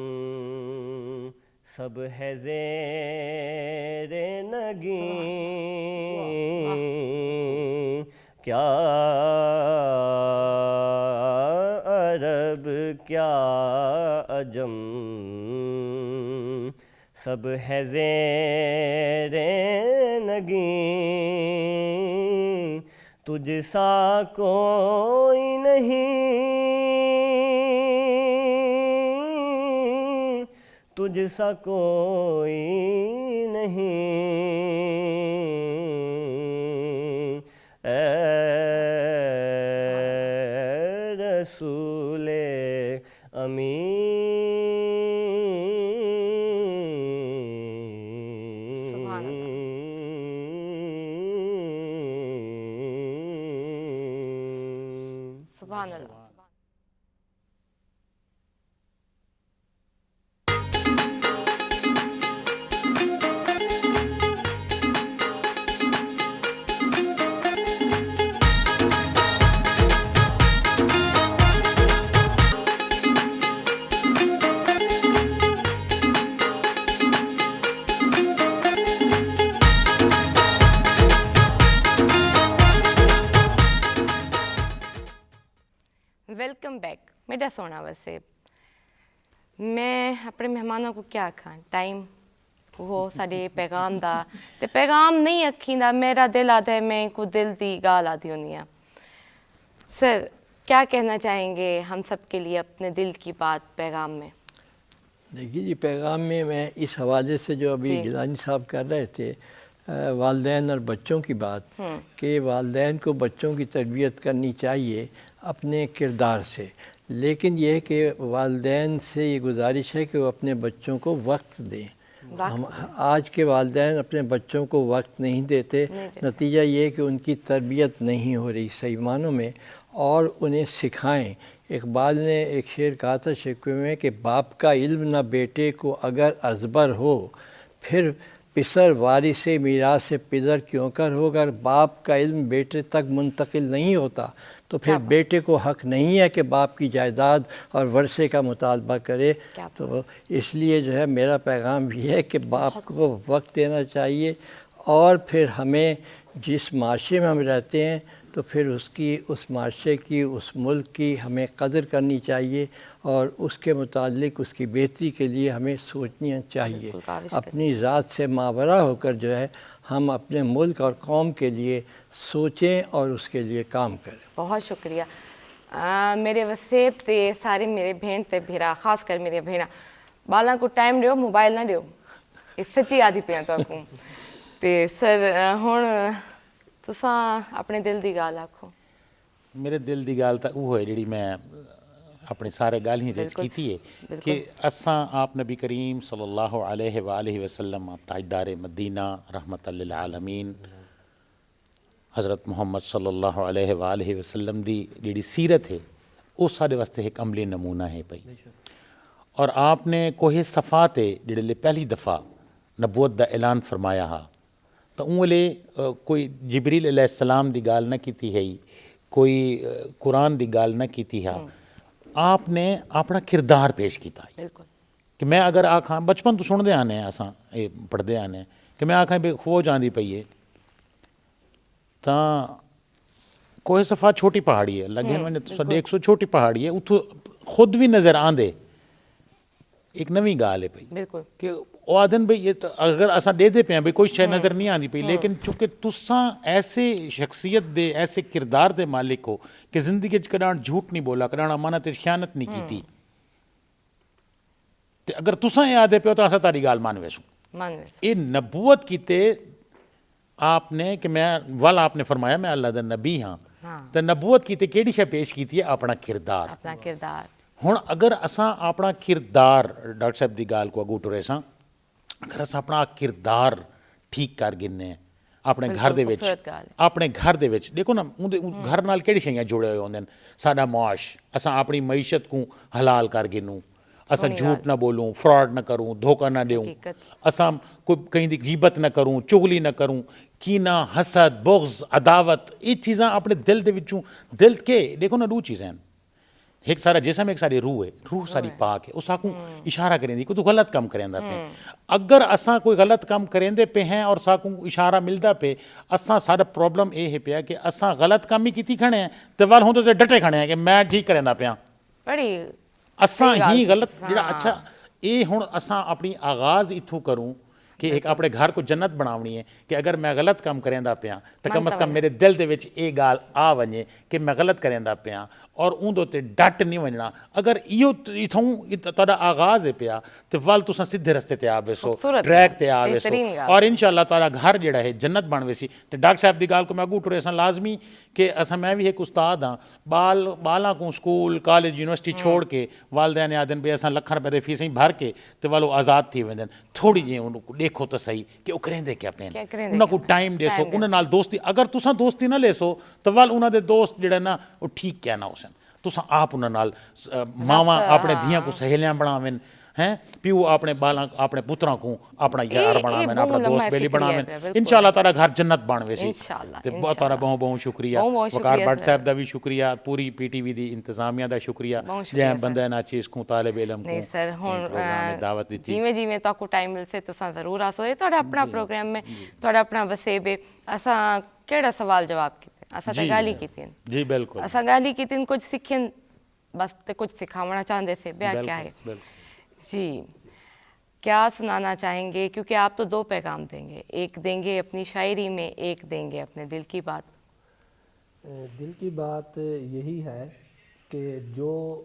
سب ہے زیر نگیں کیا عرب کیا عجم سب ہے زیر نگیں تجھ سا کوئی نہیں تجھ سا کوئی نہیں اے رسول امین سبحان اللہ۔ سبحان اللہ۔ ویلکم بیک میرا سونا وسیب میں اپنے مہمانوں کو کیا آکھاں ٹائم وہ ساڈے پیغام دا تے پیغام نہیں آکھیندا میرا دل آتا ہے میں کو دل دی گال آدھی ہونی ہاں سر کیا کہنا چاہیں گے ہم سب کے لیے اپنے دل کی بات پیغام میں دیکھیے جی پیغام میں اس حوالے سے جو ابھی گیلانی صاحب کر رہے تھے والدین اور بچوں کی بات کہ والدین کو بچوں کی تربیت کرنی چاہیے اپنے کردار سے لیکن یہ کہ والدین سے یہ گزارش ہے کہ وہ اپنے بچوں کو وقت دیں آج کے والدین اپنے بچوں کو وقت نہیں دیتے نتیجہ یہ کہ ان کی تربیت نہیں ہو رہی صحیح معنوں میں اور انہیں سکھائیں اقبال نے ایک شعر کہا تھا شکوے میں کہ باپ کا علم نہ بیٹے کو اگر ازبر ہو پھر پسر وارث میراث پدر کیوں کر ہو اگر باپ کا علم بیٹے تک منتقل نہیں ہوتا تو پھر بیٹے کو حق نہیں ہے کہ باپ کی جائیداد اور ورثے کا مطالبہ کرے تو اس لیے جو ہے میرا پیغام یہ ہے کہ باپ کو وقت دینا چاہیے اور پھر ہمیں جس معاشرے میں ہم رہتے ہیں تو پھر اس معاشرے کی اس ملک کی ہمیں قدر کرنی چاہیے اور اس کے متعلق اس کی بہتری کے لیے ہمیں سوچنا چاہیے اپنی ذات سے ماورا ہو کر جو ہے ہم اپنے ملک اور قوم کے لیے سوچیں اور اس کے لیے کام کریں بہت شکریہ میرے وسیب تے سارے میرے بھین تے بھیرا خاص کر میرے بھینا بالاں کو ٹائم دیو موبائل نہ دیو یہ سچی آدھی پہ تو تے سر ہن تساں اپنے دل دی گال آکھو میرے دل دی گال تا وہ ہے جڑی میں اپنے سارے گال ہی وچ کیتی ہے کہ اساں آپ نبی کریم صلی اللہ علیہ وآلہ وسلم آپ تاجدار مدینہ رحمت للعالمین حضرت محمد صلی اللہ علیہ وآلہ وسلم دی جڑی سیرت ہے وہ سارے واسطے ایک عملی نمونہ ہے پئی اور آپ نے کوہ صفا تے جڑے لے پہلی دفعہ نبوت دا اعلان فرمایا ہا تو اونلے کوئی جبریل علیہ السلام دی گال نہ کیتی ہے کوئی قرآن دی گال نہ کیتی ہے آپ نے اپنا کردار پیش کیتا ہے کہ میں اگر آکھاں بچپن تو سن دے آنے اساں پڑھ دے آنے کہ میں آکھاں بے فوج آندی پئی ہے تاں کوہ صفا چھوٹی پہاڑی ہے لگے میں 100 چھوٹی پہاڑی ہے اتھو خود بھی نظر آندے ایک نویں گال ہے پئی کہ وہ آدھن بھئی یہ اگر اساں دے پہ ہیں بھئی کوئی شے نظر نہیں آندی پئی لیکن چونکہ تساں ایسے شخصیت دے ایسے کردار دے مالک ہو کہ زندگی کڈان جھوٹ نہیں بولا کڈان امانت خیانت نہیں کیتی تے اگر تساں یاد ہے پہ تو اساں تاری گال مان ویسوں یہ نبوت کیتے آپ نے کہ میں وال آپ نے فرمایا میں اللہ دا نبی ہاں تو نبوت کیتے کیڑی شے پیش کیتی ہے اپنا کردار ہن اگر اساں اپنا کردار ڈاکٹر صاحب دی گال کو اگو ٹرے ساں اگر اساں اپنا کردار ٹھیک کر گنے اپنے گھر دے وچ دیکھو نا گھر نال کیڑی شیاں جڑے ہوئے ہوندے ساڈا معاش اساں اپنی معیشت کو حلال کر گنوں اساں جھوٹ نہ بولوں فراڈ نہ کروں دھوکہ نہ دیوں اساں کوئی کہیں دی غیبت نہ کروں چغلی نہ کروں کینہ حسد بغض عداوت یہ چیزاں اپنے دل دے وچوں دل کے دیکھو نا دو چیزیں ایک سارا جسم ایک ساری روح ہے، روح ساری پاک ہے، اس کو اشارہ کریں دی کوئی تو غلط کم کریں دا پہ اگر اساں کوئی غلط کم کریں دے پہ ہیں اور ساکوں اشارہ ملدا پہ اساں سارا پرابلم اے ہے پیا کہ اساں غلط کم ہی کیتی کھڑے ہیں تے وال ہوندے تے ڈٹے کھڑے ہیں کہ میں ٹھیک کریں دا پیا بڑی اساں ہی غلط جڑا اچھا اے ہن اساں اپنی آغاز اتھوں کروں کہ ایک اپنے گھر کو جنت بناونی ہے کہ اگر میں غلط کم کریں دا پیا تو کم از کم میرے دل دے وچ اے گال آ ونجے کہ میں غلط کریں دا پیا اور اون دے ڈٹ نہیں ونجنا اگر ایو اتھوں تہاڈا آغاز ہے پیا تے ول تساں سیدھے رستے تے آ ویسو ٹریک تے آ ویسو اور انشاءاللہ تعالی گھر جڑا ہے جنت بن ویسی تے ڈاکٹر صاحب دی گال کو میں اگوں ٹرے اساں لازمی کہ اساں میں بھی ایک استاد ہاں بالاں کو سکول کالج یونیورسٹی چھوڑ کے والدین آدن بھی اساں لکھاں روپے دی فیسیں بھر کے تے والو آزاد تھی ویندن تھوڑی جی انہوں کو دیکھو تو صحیح کہ وہ کریں دے کیا پین انہاں کو ٹائم دے سو انہاں نال دوستی اگر تساں دوستی نہ لے سو تو وال انہاں دے دوست جڑا نا وہ ٹھیک کیا نہ ہو سن تساں آپ انہاں نال ماواں اپنے دھیاں کو سہیلیاں بناویں ہیں پیو اپنے بالاں اپنے پتراں کو اپنا یار بناویں اپنا دوست بیلی بناویں انشاءاللہ تارا گھر جنت بن ویسی تے بہت تارا بہت شکریہ وقار بٹ صاحب دا بھی شکریہ پوری پی ٹی وی دی انتظامیہ دا شکریہ جے بندے نا چیز کو طالب علم کو نہیں سر پروگرام دعوت دیتی جیویں جیویں تاکو ٹائم مل سے تساں ضرور آسو اے تہاڈا اپنا پروگرام میں تہاڈا اپنا وسیب ہے اساں کیڑا سوال جواب کیتے اساں تے گالی کیتی جی بالکل اساں گالی کیتی کچھ سکھن بس تے کچھ سکھاونا چاہندے سے بیا کیا ہے جی کیا سنانا چاہیں گے کیونکہ آپ تو دو پیغام دیں گے ایک دیں گے اپنی شاعری میں ایک دیں گے اپنے دل کی بات دل کی بات یہی ہے کہ جو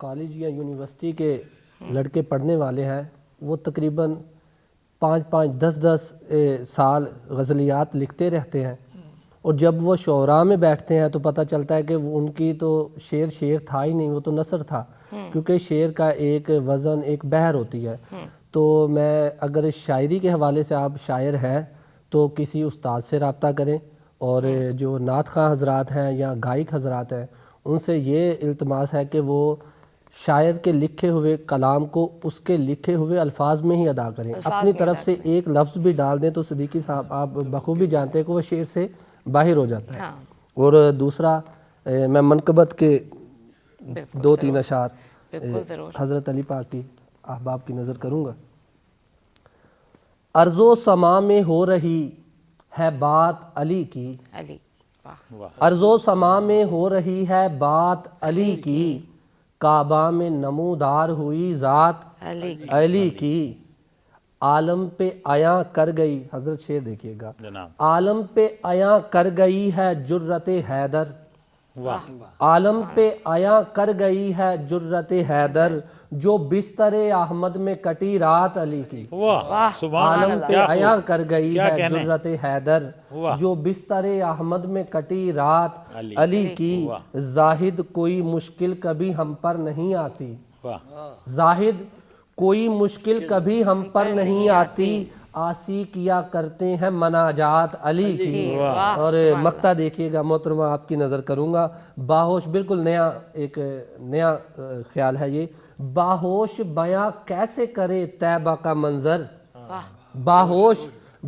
کالج یا یونیورسٹی کے لڑکے پڑھنے والے ہیں وہ تقریباً 5-10 سال غزلیات لکھتے رہتے ہیں اور جب وہ شعراء میں بیٹھتے ہیں تو پتہ چلتا ہے کہ ان کی تو شعر تھا ہی نہیں وہ تو نثر تھا کیونکہ شعر کا ایک وزن ایک بحر ہوتی ہے تو میں اگر شاعری کے حوالے سے آپ شاعر ہیں تو کسی استاد سے رابطہ کریں اور جو نعت خواں حضرات ہیں یا گائک حضرات ہیں ان سے یہ التماس ہے کہ وہ شاعر کے لکھے ہوئے کلام کو اس کے لکھے ہوئے الفاظ میں ہی ادا کریں اپنی طرف سے ایک لفظ بھی ڈال دیں تو صدیقی صاحب آپ بخوبی جانتے ہیں کہ وہ شعر سے باہر ہو جاتا ہے اور دوسرا میں منقبت کے 2-3 اشعار حضرت علی پاک کی احباب کی نظر کروں گا ارض و سما میں ہو رہی ہے بات علی کی ارض و سما میں ہو رہی ہے بات علی کی کعبہ میں نمودار ہوئی ذات علی کی عالم پہ عیاں کر گئی حضرت شعر دیکھیے گا عالم پہ عیاں کر گئی ہے جرت حیدر عالم پہ عیاں کر گئی ہے جرت حیدر جو بستر احمد میں کٹی رات علی کی عالم پہ عیاں کر گئی ہے جرت حیدر جو بستر احمد میں کٹی رات علی کی زاہد کوئی مشکل کبھی ہم پر نہیں آتی زاہد کوئی مشکل کبھی ہم پر نہیں آتی آسی کیا کرتے ہیں مناجات علی کی اور مقطع دیکھیے گا محترمہ آپ کی نظر کروں گا باہوش بالکل نیا خیال ہے یہ باہوش بیاں کیسے کرے طیبہ کا منظر باہوش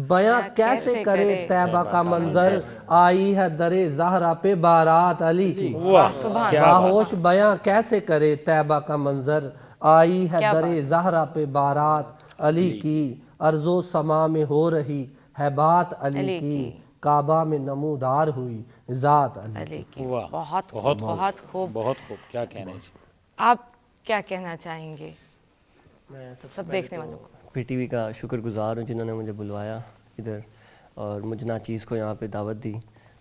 بیاں کیسے کرے طیبہ کا منظر آئی ہے در زہرا پہ بارات علی کی باہوش بیاں کیسے کرے طیبہ کا منظر آئی ہے در زہرا پہ بارات علی کی ارض و سما میں ہو رہی ہے بات علی کی کعبہ میں نمودار ہوئی ذات علی کی بہت خوب کیا کہنا ہے آپ کیا کہنا چاہیں گے میں سب دیکھنے والوں کو پی ٹی وی کا شکر گزار ہوں جنہوں نے مجھے بلوایا ادھر اور مجھے ناچیز کو یہاں پہ دعوت دی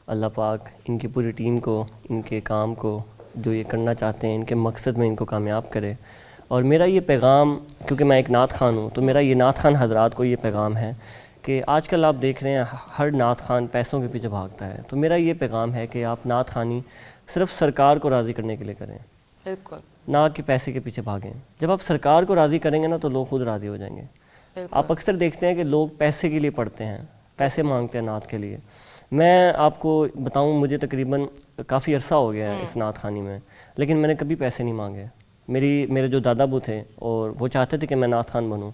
اللہ پاک ان کی پوری ٹیم کو ان کے کام کو جو یہ کرنا چاہتے ہیں ان کے مقصد میں ان کو کامیاب کرے اور میرا یہ پیغام کیونکہ میں ایک نعت خوان ہوں تو میرا یہ نعت خوان حضرات کو یہ پیغام ہے کہ آج کل آپ دیکھ رہے ہیں ہر نعت خوان پیسوں کے پیچھے بھاگتا ہے تو میرا یہ پیغام ہے کہ آپ نعت خوانی صرف سرکار کو راضی کرنے کے لیے کریں بالکل نہ کہ پیسے کے پیچھے بھاگیں جب آپ سرکار کو راضی کریں گے نا تو لوگ خود راضی ہو جائیں گے آپ اکثر دیکھتے ہیں کہ لوگ پیسے کے لیے پڑھتے ہیں پیسے مانگتے ہیں نعت کے لیے میں آپ کو بتاؤں مجھے تقریباً کافی عرصہ ہو گیا ہے اس نعت خوانی میں لیکن میں نے کبھی پیسے نہیں مانگے میرے جو دادا ابو تھے اور وہ چاہتے تھے کہ میں نعت خوان بنوں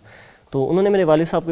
تو انہوں نے میرے والد صاحب کو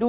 2